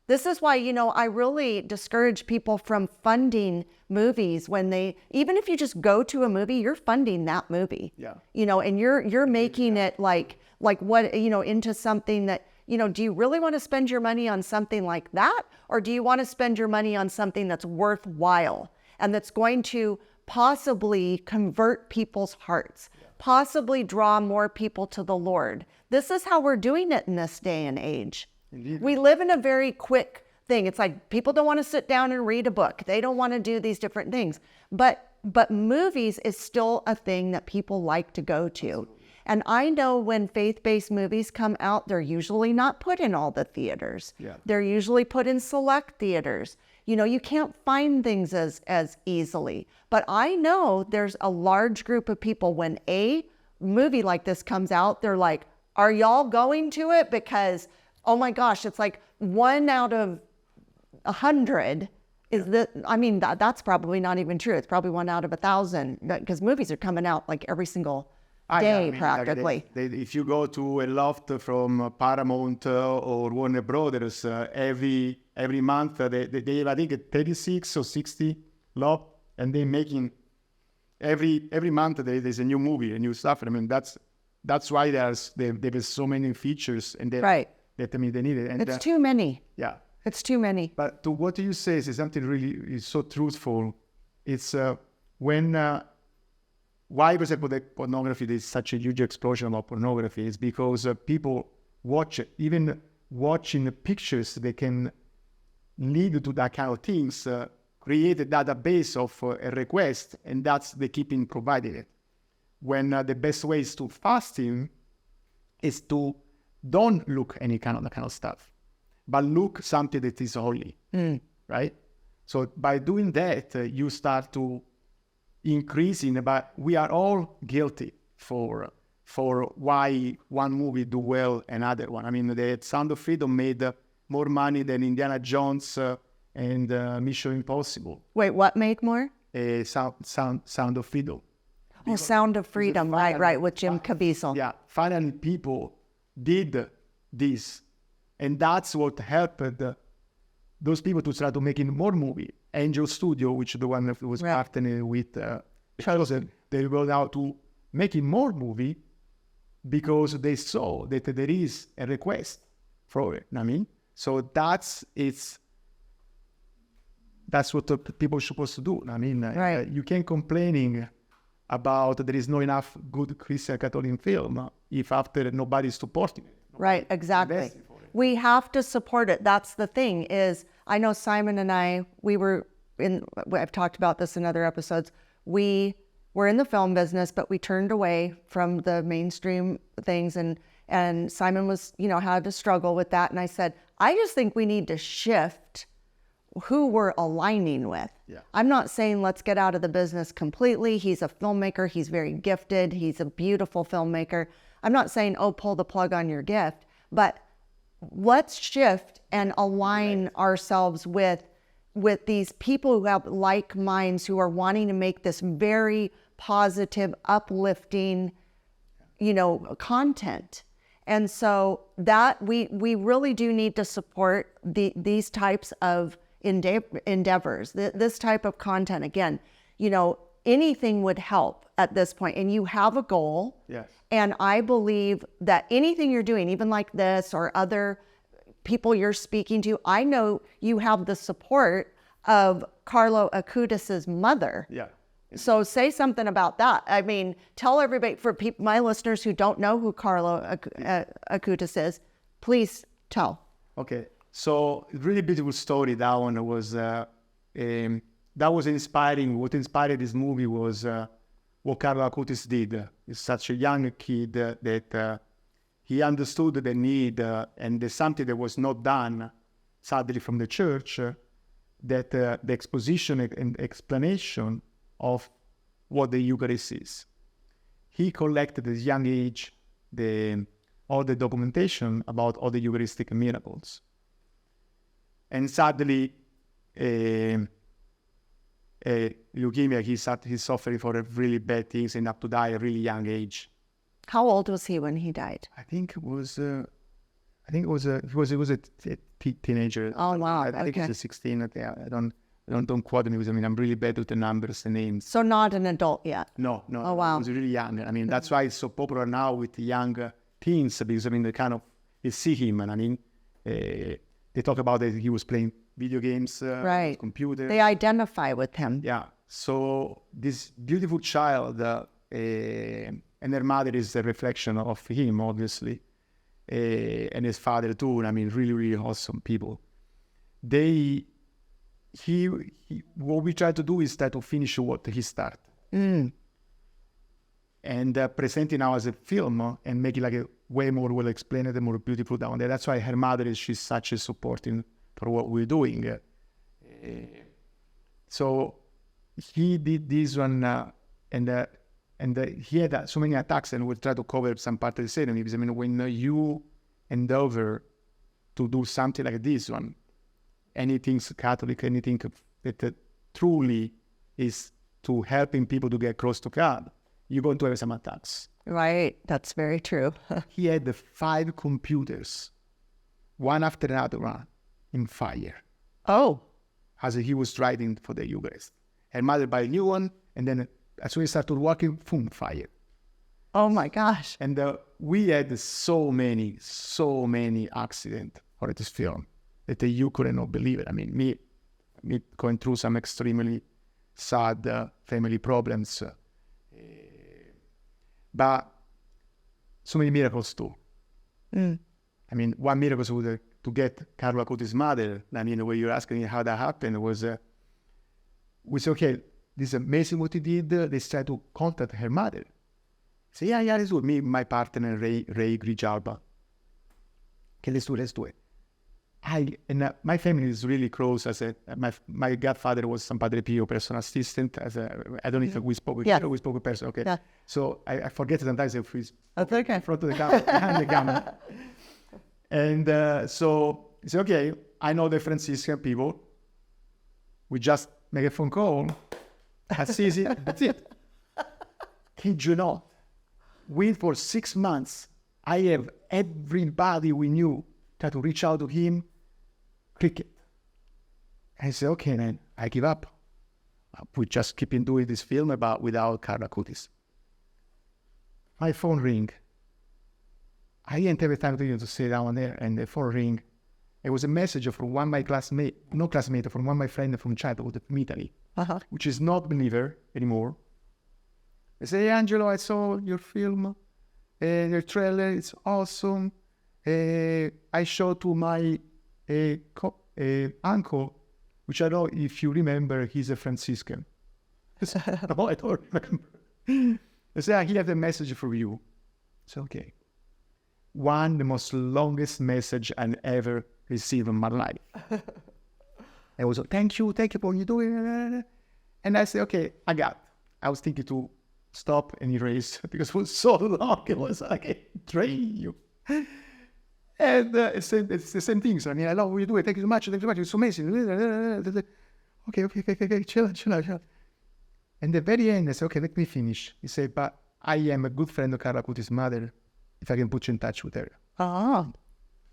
This is why, I really discourage people from funding movies when even if you just go to a movie, you're funding that movie. Yeah. And you're making it like what, into something that, do you really want to spend your money on something like that? Or do you want to spend your money on something that's worthwhile and that's going to possibly convert people's hearts, possibly draw more people to the Lord? This is how we're doing it in this day and age. Indeed. We live in a very quick thing. It's like people don't want to sit down and read a book. They don't want to do these different things. But movies is still a thing that people like to go to. Absolutely. And I know when faith-based movies come out, they're usually not put in all the theaters. Yeah. They're usually put in select theaters. You can't find things as easily. But I know there's a large group of people when a movie like this comes out, they're like, are y'all going to it? Because, oh my gosh, it's like 1 out of 100 is that's probably not even true. It's probably 1 out of 1,000 because movies are coming out like every single day practically. If you go to a loft from Paramount or Warner Brothers, every month they have, I think, 36 or 60 loft, and they're making every month there's a new movie, a new stuff. I mean, that's why there's so many features, and they need it. And it's too many. Yeah, it's too many. But to what you say is something really is so truthful. It's why, for example, the pornography, there's such a huge explosion of pornography is because people watch it. Even watching the pictures, they can lead to that kind of things, create a database of a request, and they keep in providing it. When the best way is to fasting is to don't look any kind of that kind of stuff, but look something that is holy, right? So by doing that, you start to increasing, but we are all guilty for why one movie do well another one. I mean, the Sound of Freedom made more money than Indiana Jones and Mission Impossible. Wait, what made more? Sound of Freedom. Oh, Sound of Freedom, right, with Jim Caviezel. Yeah, finally people did this, and that's what helped those people to try to making more movie. Angel Studio, which is the one that was partnering with Chosen, they go now to making more movie because they saw that there is a request for it. I mean, so that's what the people are supposed to do. I mean, you can't complaining about there is not enough good Christian Catholic film if after nobody's supporting it. Right, exactly. investing for it. We have to support it. That's the thing is, I know Simon and I, I've talked about this in other episodes. We were in the film business, but we turned away from the mainstream things, and Simon was, had to struggle with that. And I said, I just think we need to shift who we're aligning with. Yeah. I'm not saying let's get out of the business completely. He's a filmmaker. He's very gifted. He's a beautiful filmmaker. I'm not saying, pull the plug on your gift, but let's shift and align ourselves with these people who have like minds, who are wanting to make this very positive, uplifting, content. And so that we really do need to support these types of endeavors, this type of content. Again, anything would help at this point. And you have a goal. Yes. And I believe that anything you're doing, even like this or other people you're speaking to, I know you have the support of Carlo Acutis's mother. Yeah. So say something about that. I mean, tell everybody, for my listeners who don't know who Carlo Acutis is, please tell. Okay. So really beautiful story. That one was that was inspiring. What inspired this movie was what Carlo Acutis did. He's such a young kid that he understood the need and there's something that was not done, sadly, from the church, that the exposition and explanation of what the Eucharist is. He collected at a young age all the documentation about all the Eucharistic miracles. And sadly, leukemia, he's suffering for a really bad things and up to die at a really young age. How old was he when he died? I think it was a teenager. Oh wow! I think it was 16. I don't quote me because I'm really bad with the numbers and names. So not an adult yet. No. Oh wow! He was really young. That's why it's so popular now with the young teens because they see him and they talk about that he was playing video games, right? Computer. They identify with him. Yeah. So this beautiful child and her mother is a reflection of him, obviously, and his father too. Really, really awesome people. What we try to do is try to finish what he started, and present it now as a film and make it like a way more well explained and more beautiful down there. That's why her mother she's such a supporting for what we're doing. So he did this one, and he had so many attacks, and we'll try to cover some part of the ceremony because when you endeavor to do something like this one, anything Catholic, anything that truly is to helping people to get close to God, you're going to have some attacks. Right, that's very true. He had 5 computers, one after another one, in fire. Oh. As he was writing for the Eucharist. Her mother buy a new one, and then as we started working, boom, fire. Oh my gosh. And we had so many accidents for this film that you couldn't not believe it. Me going through some extremely sad family problems. But so many miracles too. One miracle was to get Carlo Acutis' mother. When you're asking how that happened, was we said, okay, this is amazing what he did. Let's try to contact her mother. Say, yeah, let's do it. Me, my partner, Ray Grijalba. Okay, let's do it. My family is really close. My godfather was some Padre Pio personal assistant. I don't know if we spoke with Yeah. we spoke with person. Okay, Yeah. So I forget sometimes if we That's okay. in front of the camera, behind the camera. And so he said, okay, I know the Franciscan people. We just make a phone call. That's easy. That's it. Kid you not. For 6 months, I have everybody we knew try to reach out to him, cricket. I said, okay, then I give up. We just keep on doing this film without Carlo Acutis. My phone ring. I didn't have time to sit down there, and the phone ring. It was a message from one of my from one of my friends from childhood from Italy, which is not believer anymore. I say, hey, Angelo, I saw your film, your trailer, it's awesome. I showed to my uncle, which I don't know if you remember, he's a Franciscan. No, I don't remember. I say, he has a message for you. It's okay. The most longest message I ever received in my life. I was like, thank you for what you're doing. And I said, okay, I was thinking to stop and erase because it was so long. It was like, I drain you. And it's the same thing. So, I mean, I love what you do. Thank you so much. It's amazing. Okay. Chill out. And at the very end, I said, okay, let me finish. He said, but I am a good friend of Carla Cuti's mother. If I can put you in touch with her. Ah.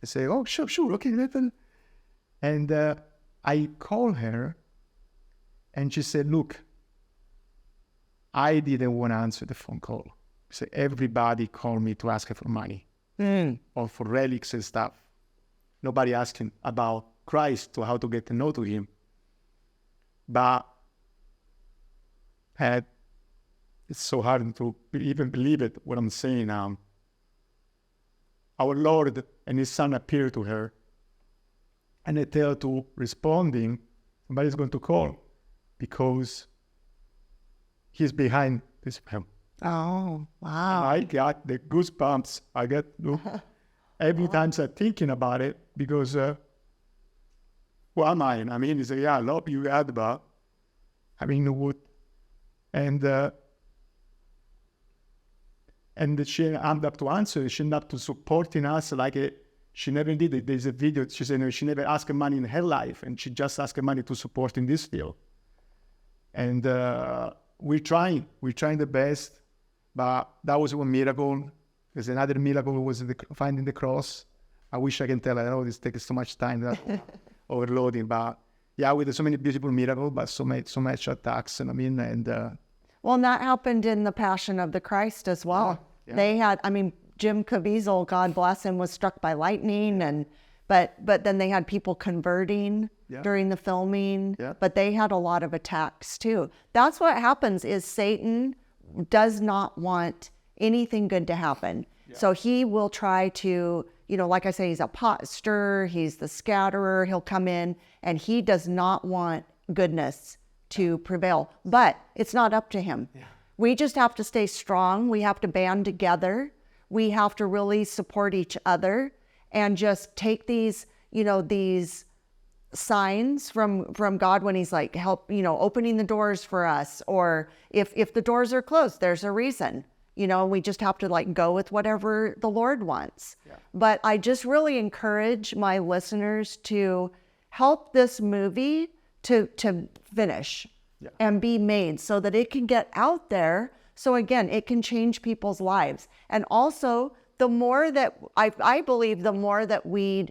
I say, oh, sure, okay. And I call her, and she said, look, I didn't want to answer the phone call. So everybody called me to ask her for money or for relics and stuff. Nobody asking about Christ or how to get to know to him. But it's so hard to even believe it, what I'm saying now. Our Lord and his son appeared to her, and they tell her to responding, somebody's going to call because he's behind this film. Oh, wow. I got the goosebumps. I get every time I'm thinking about it because who am I? I mean, he said, yeah, I love you, but I mean, what? And she ended up to answer. She ended up to supporting us like she never did it. There's a video. She said she never asked money in her life, and she just asked money to support in this field. And we're trying the best, but that was one miracle. There's another miracle was finding the cross. I wish I can tell. I know this takes so much time, that overloading, but yeah, with so many beautiful miracles, but so much attacks, and I mean, and. Well, and that happened in the Passion of the Christ as well. Yeah. They had, I mean, Jim Caviezel, God bless him, was struck by lightning, and but then they had people converting during the filming. Yeah. But they had a lot of attacks too. That's what happens. Is Satan does not want anything good to happen, so he will try to, like I say, he's a pot stirrer. He's the scatterer. He'll come in, and he does not want goodness to prevail, but it's not up to him. We just have to stay strong. We have to band together. We have to really support each other and just take these, these signs from God when he's like, help, opening the doors for us, or if the doors are closed, there's a reason, we just have to go with whatever the Lord wants. But I just really encourage my listeners to help this movie to finish and be made so that it can get out there. So again, it can change people's lives. And also, the more that I believe, the more that we,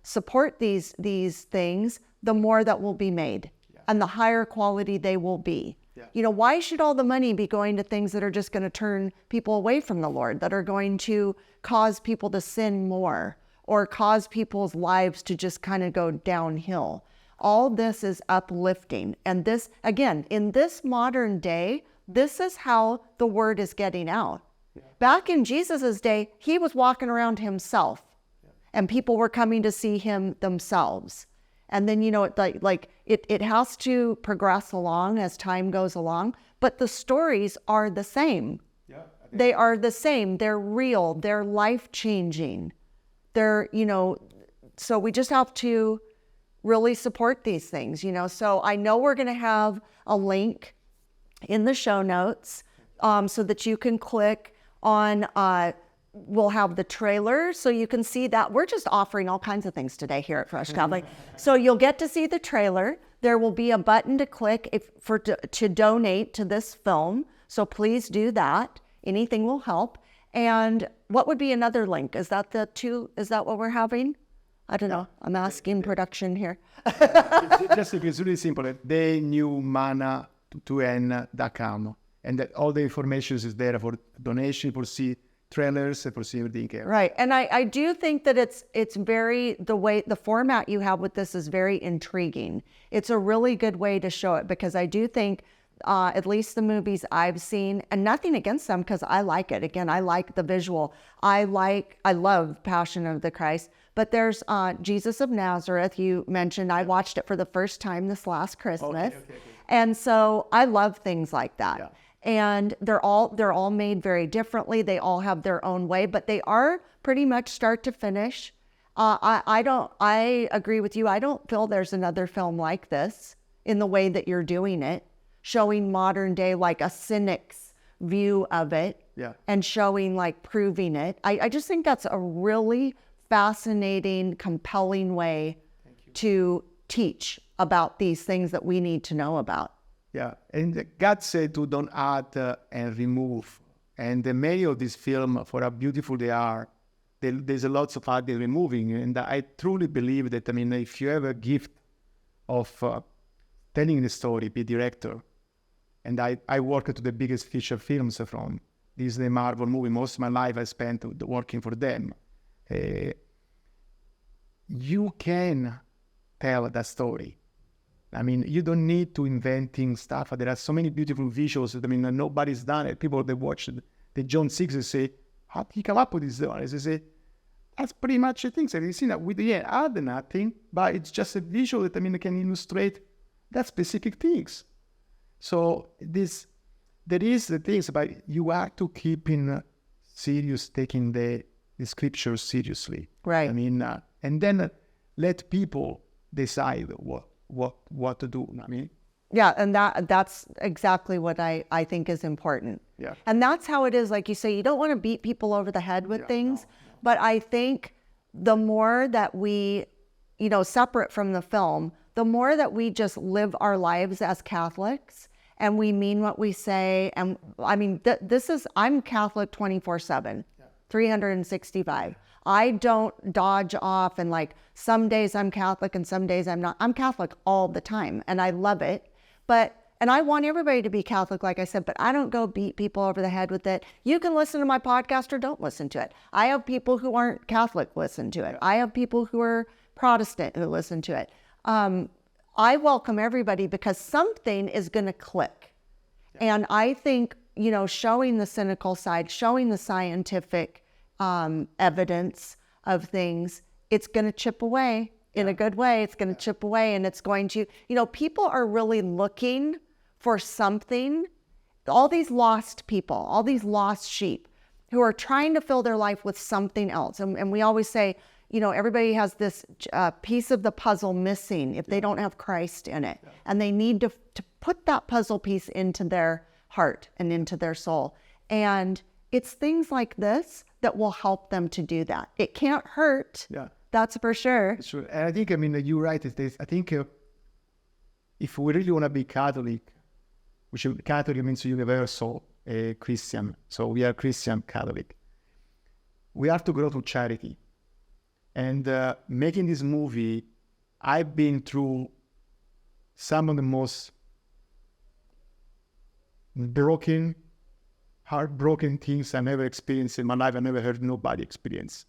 support these things, the more that will be made and the higher quality they will be. Why should all the money be going to things that are just going to turn people away from the Lord, that are going to cause people to sin more or cause people's lives to just kind of go downhill? All this is uplifting. And this, again, in this modern day, this is how the word is getting out. Back in Jesus's day, he was walking around himself, and people were coming to see him themselves. And then, it has to progress along as time goes along, but the stories are the same. They are the same. They're real. They're life-changing. They're, so we just have to really support these things, So I know we're going to have a link in the show notes so that you can click on, we'll have the trailer so you can see that. We're just offering all kinds of things today here at Fresh Catholic. So you'll get to see the trailer. There will be a button to click to donate to this film. So please do that. Anything will help. And what would be another link? Is that what we're having? I don't know. I'm asking production here. It's really simple. thenewmanna2n.com. And that all the information is there for donation, for see trailers, for see everything here. Right. And I do think that it's very, the format you have with this is very intriguing. It's a really good way to show it, because I do think at least the movies I've seen, and nothing against them because I like it. Again, I like the visual. I love Passion of the Christ. But there's Jesus of Nazareth. You mentioned I watched it for the first time this last Christmas, and so I love things like that. Yeah. And they're all made very differently. They all have their own way, but they are pretty much start to finish. I agree with you. I don't feel there's another film like this in the way that you're doing it, showing modern day, like a cynic's view of it, and showing, like, proving it. I just think that's a really fascinating, compelling way to teach about these things that we need to know about. Yeah, and God said to don't add and remove. And many of these films, for how beautiful they are, there's a lots of adding and removing. And I truly believe that, if you have a gift of telling the story, be a director. And I worked to the biggest feature films from Disney, Marvel movie. Most of my life I spent working for them. You can tell that story. You don't need to inventing stuff. There are so many beautiful visuals that, nobody's done it. People that watch the John 6 say, how did he come up with this? They say, that's pretty much the things. Have you seen that? We didn't add nothing, but it's just a visual that, can illustrate that specific things. So there is the things, but you have to keep in serious, taking the scriptures seriously. Right. And then let people decide what to do. Yeah, and that's exactly what I think is important. Yeah. And that's how it is. Like you say, you don't want to beat people over the head with things. But I think the more that we, separate from the film, the more that we just live our lives as Catholics and we mean what we say. And I'm Catholic 24/7, 365. I don't dodge off and, like, some days I'm Catholic and some days I'm not. I'm Catholic all the time and I love it. And I want everybody to be Catholic, like I said, but I don't go beat people over the head with it. You can listen to my podcast or don't listen to it. I have people who aren't Catholic listen to it. I have people who are Protestant who listen to it. I welcome everybody because something is going to click. And I think, showing the cynical side, showing the scientific evidence of things, it's going to chip away in a good way. It's going to chip away, and it's going to, people are really looking for something. All these lost people, all these lost sheep who are trying to fill their life with something else. And we always say, everybody has this piece of the puzzle missing if they don't have Christ in it. And they need to put that puzzle piece into their heart and into their soul. And it's things like this that will help them to do that. It can't hurt. Yeah. That's for sure. Sure. And I think, you're right. I think if we really want to be Catholic, which Catholic means universal Christian, so we are Christian Catholic, we have to grow to charity. And making this movie, I've been through some of the most heartbroken things I've ever experienced in my life. I never heard nobody experience.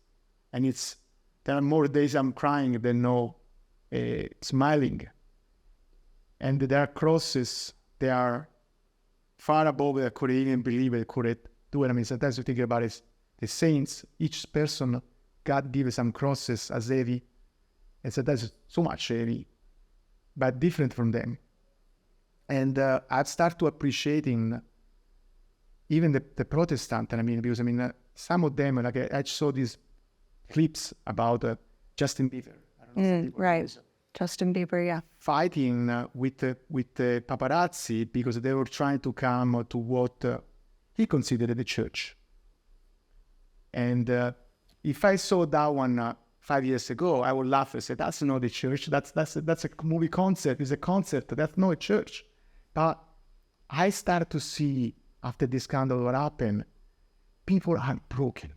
And there are more days I'm crying than smiling. And there are crosses, they are far above what I could even believe I could do it. Sometimes you think about it, the saints, each person, God gives some crosses as heavy, and sometimes so much heavy, but different from them. And I've started to appreciating even the Protestant, because some of them, like I saw these clips about Justin Bieber. I don't know right. Justin Bieber, yeah. Fighting with the paparazzi because they were trying to come to what he considered the church. And if I saw that one 5 years ago, I would laugh and say, that's not the church. That's a movie concept. It's a concept. That's not a church. But I started to see, after this scandal what happened, people are broken.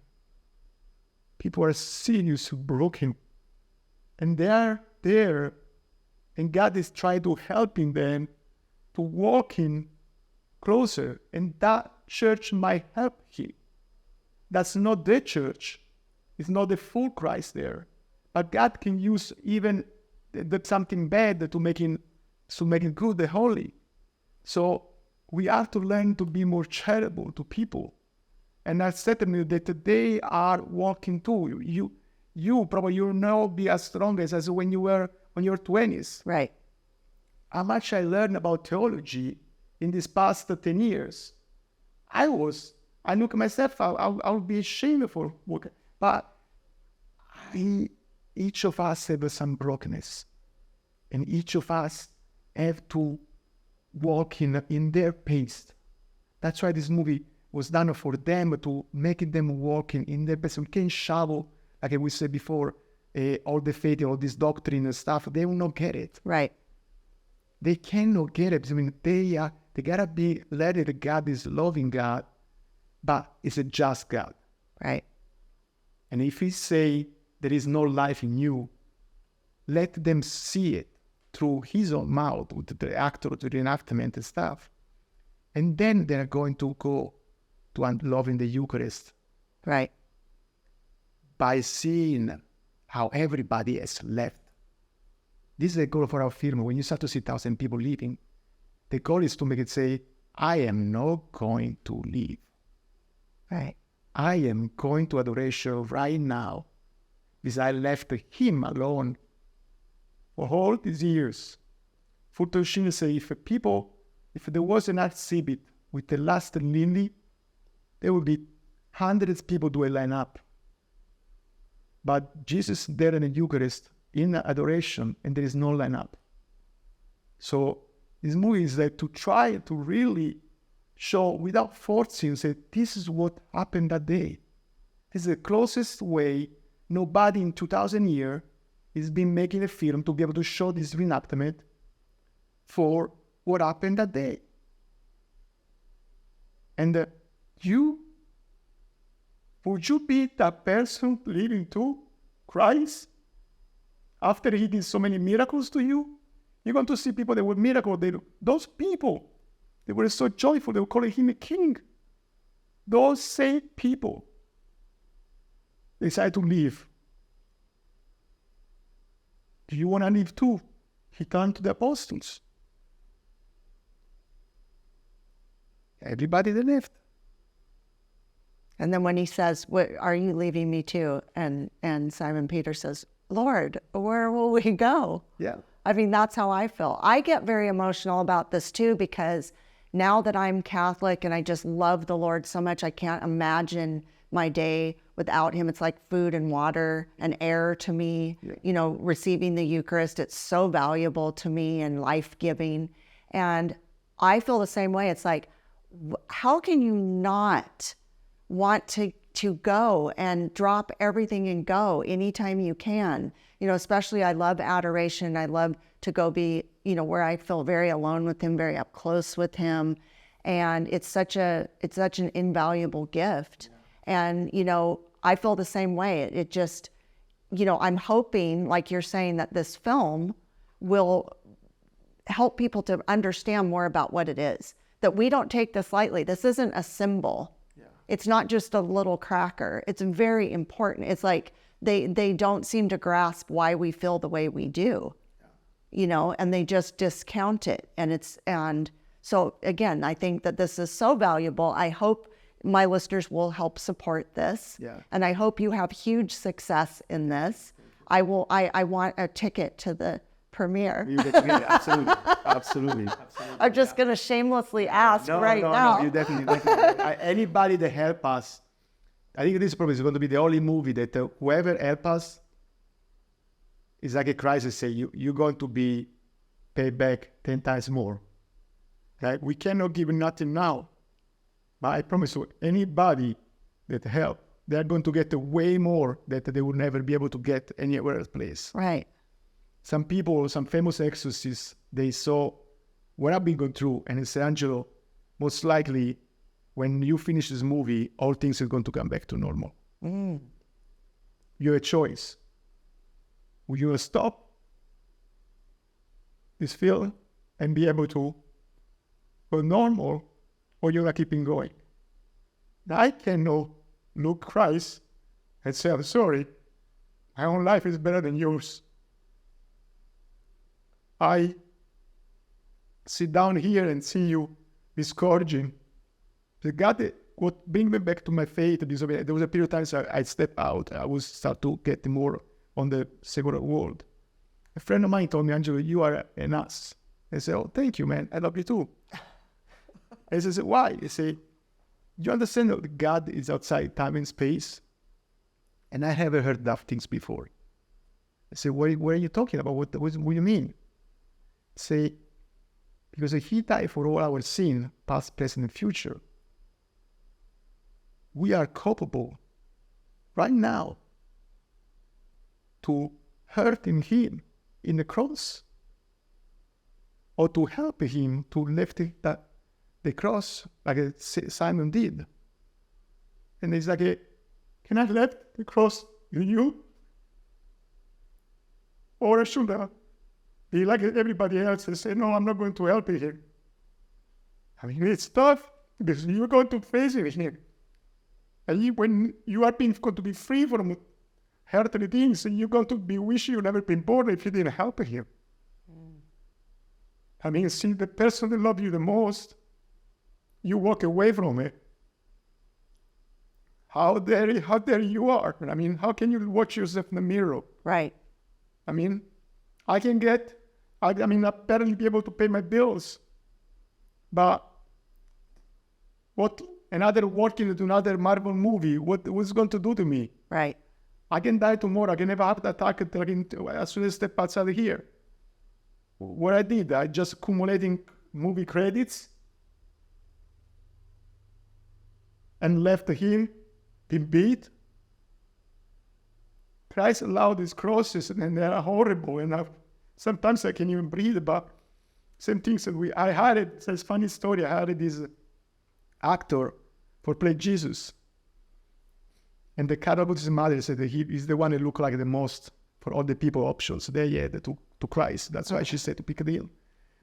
People are seriously broken. And they are there. And God is trying to helping them to walk in closer. And that church might help him. That's not the church. It's not the full Christ there. But God can use even something bad to make it good, the holy. So we have to learn to be more charitable to people. And I said to me that they are walking too. You probably you'll not be as strong as when you were on your 20s. Right. How much I learned about theology in these past 10 years. I look at myself, I'll be ashamed for work. But each of us have some brokenness. And each of us have to walk in their pace. That's why this movie was done for them, to make them walk in their pace. We can shovel, like we said before, all the faith, all this doctrine and stuff. They will not get it. Right. They cannot get it. I mean, they gotta be led that God is loving God, but it's a just God. Right. And if He say there is no life in you, let them see it through His own mouth, with the actor, to the reenactment and stuff. And then they're going to go to loving the Eucharist. Right. By seeing how everybody has left. This is the goal for our film. When you start to see 1,000 people leaving, the goal is to make it say, I am not going to leave. Right. I am going to adoration right now because I left Him alone for all these years. Futoshima say, if there was an exhibit with the last lily, there would be hundreds of people do a line up. But Jesus there in the Eucharist, in adoration, and there is no line up. So this movie is that to try to really show without forcing, say, this is what happened that day. This is the closest way. Nobody in 2,000 years has been making a film to be able to show this reenactment for what happened that day. And would you be that person living to Christ? After He did so many miracles to you, you're going to see people that were miracles. Those people, they were so joyful, they were calling Him a king. Those same people decided to leave. Do you want to leave too? He turned to the apostles. Everybody they left. And then when He says, "What are you leaving me to?" and Simon Peter says, "Lord, where will we go?" Yeah. I mean, that's how I feel. I get very emotional about this too, because now that I'm Catholic and I just love the Lord so much, I can't imagine my day without Him. It's like food and water and air to me. Yeah. You know, receiving the Eucharist, it's so valuable to me and life-giving. And I feel the same way. It's like, how can you not want to go and drop everything and go anytime you can? You know, especially I love adoration. I love to go be, you know, where I feel very alone with Him, very up close with Him. And it's such an invaluable gift. Yeah. And, you know, I feel the same way. It just, you know, I'm hoping, like you're saying, that this film will help people to understand more about what it is, that we don't take this lightly. This isn't a symbol. Yeah. It's not just a little cracker. It's very important. It's like they don't seem to grasp why we feel the way we do, you know, and they just discount it. And so again, I think that this is so valuable. I hope my listeners will help support this. Yeah. And I hope you have huge success in this. I want a ticket to the premiere. Absolutely. Absolutely. I'm just going to shamelessly ask now. No, you definitely. Anybody that help us, I think this probably is going to be the only movie that whoever help us is like a crisis. Say you're going to be paid back 10 times more. Right? We cannot give nothing now, but I promise you, anybody that help, they're going to get way more that they will never be able to get anywhere else. Right. Some people, some famous exorcists, they saw what I've been going through, and they say, Angelo, most likely, when you finish this movie, all things are going to come back to normal. Mm. You have a choice. Will you stop this film and be able to go normal, or you're keeping going? Now, I cannot look Christ and say, I'm sorry, my own life is better than yours. I sit down here and see you discouraging. The God what bring me back to my faith. There was a period of times I step out. I would start to get more on the secular world. A friend of mine told me, Angelo, you are an ass. I said, oh, thank you, man. I love you too. I said, why? He said, you understand that God is outside time and space? And I never heard that things before. I said, what are you talking about? What do you mean? Say, because he died for all our sin, past, present, and future. We are culpable right now to hurting him in the cross, or to help him to lift the cross like Simon did. And he's like, can I lift the cross with you? Or should I be like everybody else and say, no, I'm not going to help him? I mean, it's tough because you're going to face it with him. And when you are going to be free from earthly things, you're going to be wishing you'd never been born if you didn't help him. I mean, see, the person that loves you the most, you walk away from it. How dare you are. I mean, how can you watch yourself in the mirror? Right. I mean, I barely be able to pay my bills. But what another working into another Marvel movie, what's going to do to me? Right. I can die tomorrow. I can never have the attack as soon as I step outside of here. What I did, I just accumulating movie credits and left him in beat. Christ allowed these crosses, and they are horrible. And sometimes I can't even breathe. But same things that I hired. It's a funny story. I hired this actor for play Jesus, and the Carabout's mother said that he is the one that looked like the most for all the people options they had to Christ. That's why she said to pick a deal.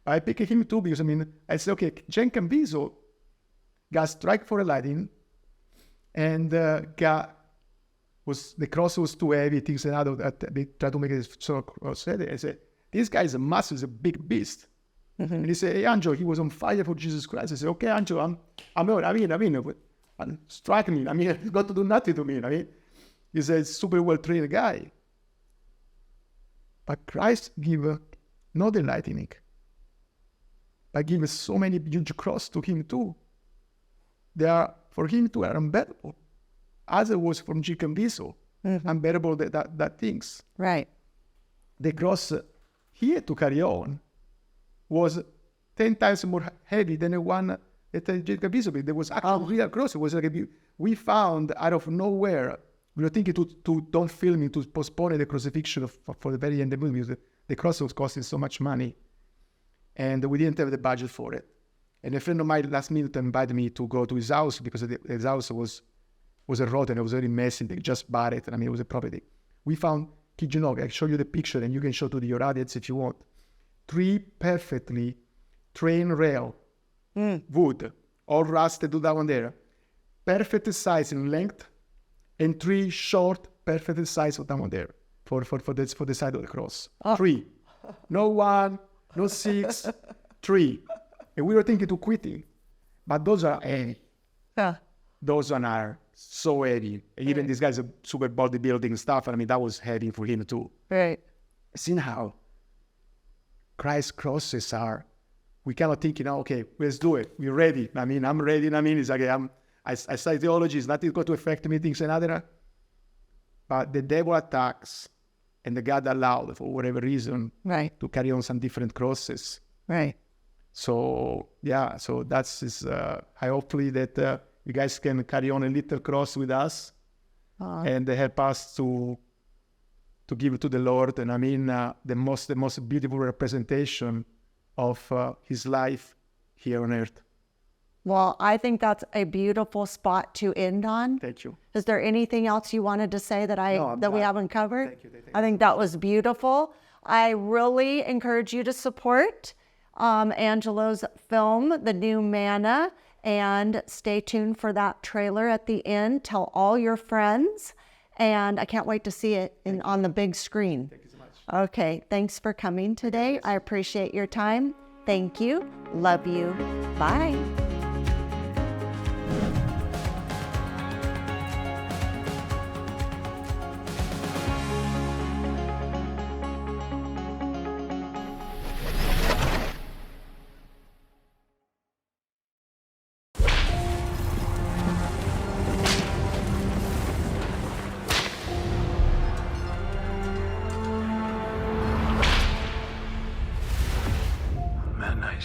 I picked him too because I said, okay, Jen Cambiso got struck for a lightning, and the cross was too heavy, things and other that they tried to make it so cross heavy. I said, this guy is a massive, a big beast. Mm-hmm. And he said, hey, Angelo, he was on fire for Jesus Christ. I said, okay, Angelo, strike me. He's got to do nothing to me. He's a super well-trained guy. But Christ gave not the lightning, but gave so many huge cross to him too. They are, for him too, are unbearable. As it was from G. Cambiso, unbearable that things. Right. The cross he had to carry on was 10 times more heavy than the one that G. Cambiso did. There was actually real cross. It was like we found out of nowhere. We were thinking to don't film it, to postpone the crucifixion for the very end of the movie because the cross was costing so much money. And we didn't have the budget for it. And a friend of mine last minute invited me to go to his house because his house was a rotten, it was very messy, they just bought it, it was a property. We found, I can show you the picture and you can show to your audience if you want. 3 perfectly trained rail, wood, all rusted to that one there. Perfect size in length, and 3 short, perfect size of that one there for the side of the cross. 3. No 1, no 6, 3. And we were thinking to quitting, but those are heavy. Yeah. Those one are so heavy. Even this guy's a super bodybuilding stuff. That was heavy for him too. Right. See how Christ's crosses are. We cannot think, okay, let's do it. We're ready. I'm ready. It's like I study theology. It's not going to affect me, things and other. But the devil attacks, and the God allowed for whatever reason to carry on some different crosses. Right. So yeah. So that's I hopefully that. You guys can carry on a little cross with us and help us to give it to the Lord. And the most beautiful representation of his life here on earth. Well, I think that's a beautiful spot to end on. Thank you. Is there anything else you wanted to say that we haven't covered? Thank you. I think that was beautiful. I really encourage you to support Angelo's film, the new Manna. And stay tuned for that trailer at the end. Tell all your friends. And I can't wait to see it on the big screen. Thank you so much. Okay, thanks for coming today. I appreciate your time. Thank you. Love you. Bye.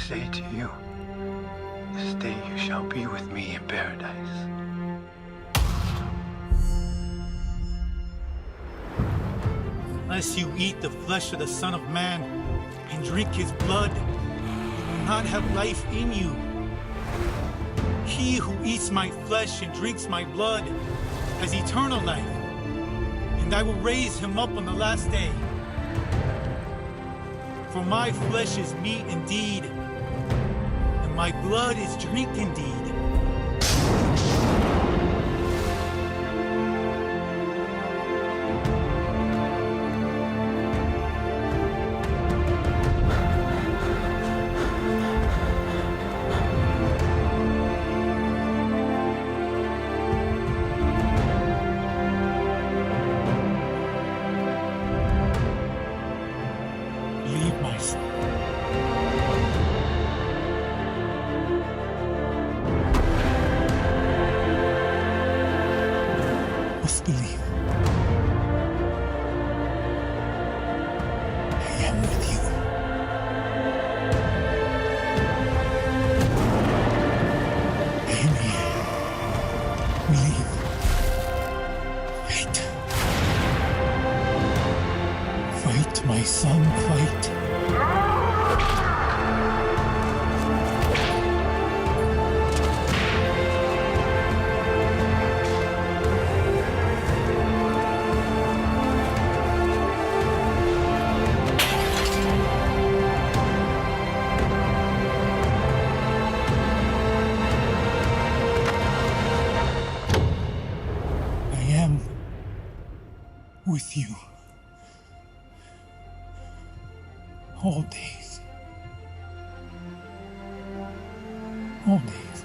say to you, this day you shall be with me in paradise. Unless you eat the flesh of the Son of Man and drink his blood, you will not have life in you. He who eats my flesh and drinks my blood has eternal life, and I will raise him up on the last day. For my flesh is meat indeed, and my blood is drink indeed. Leave my son. Must believe. I am with you. I am here. Believe. Fight. Fight, my son, fight. I am with you. All days. All days.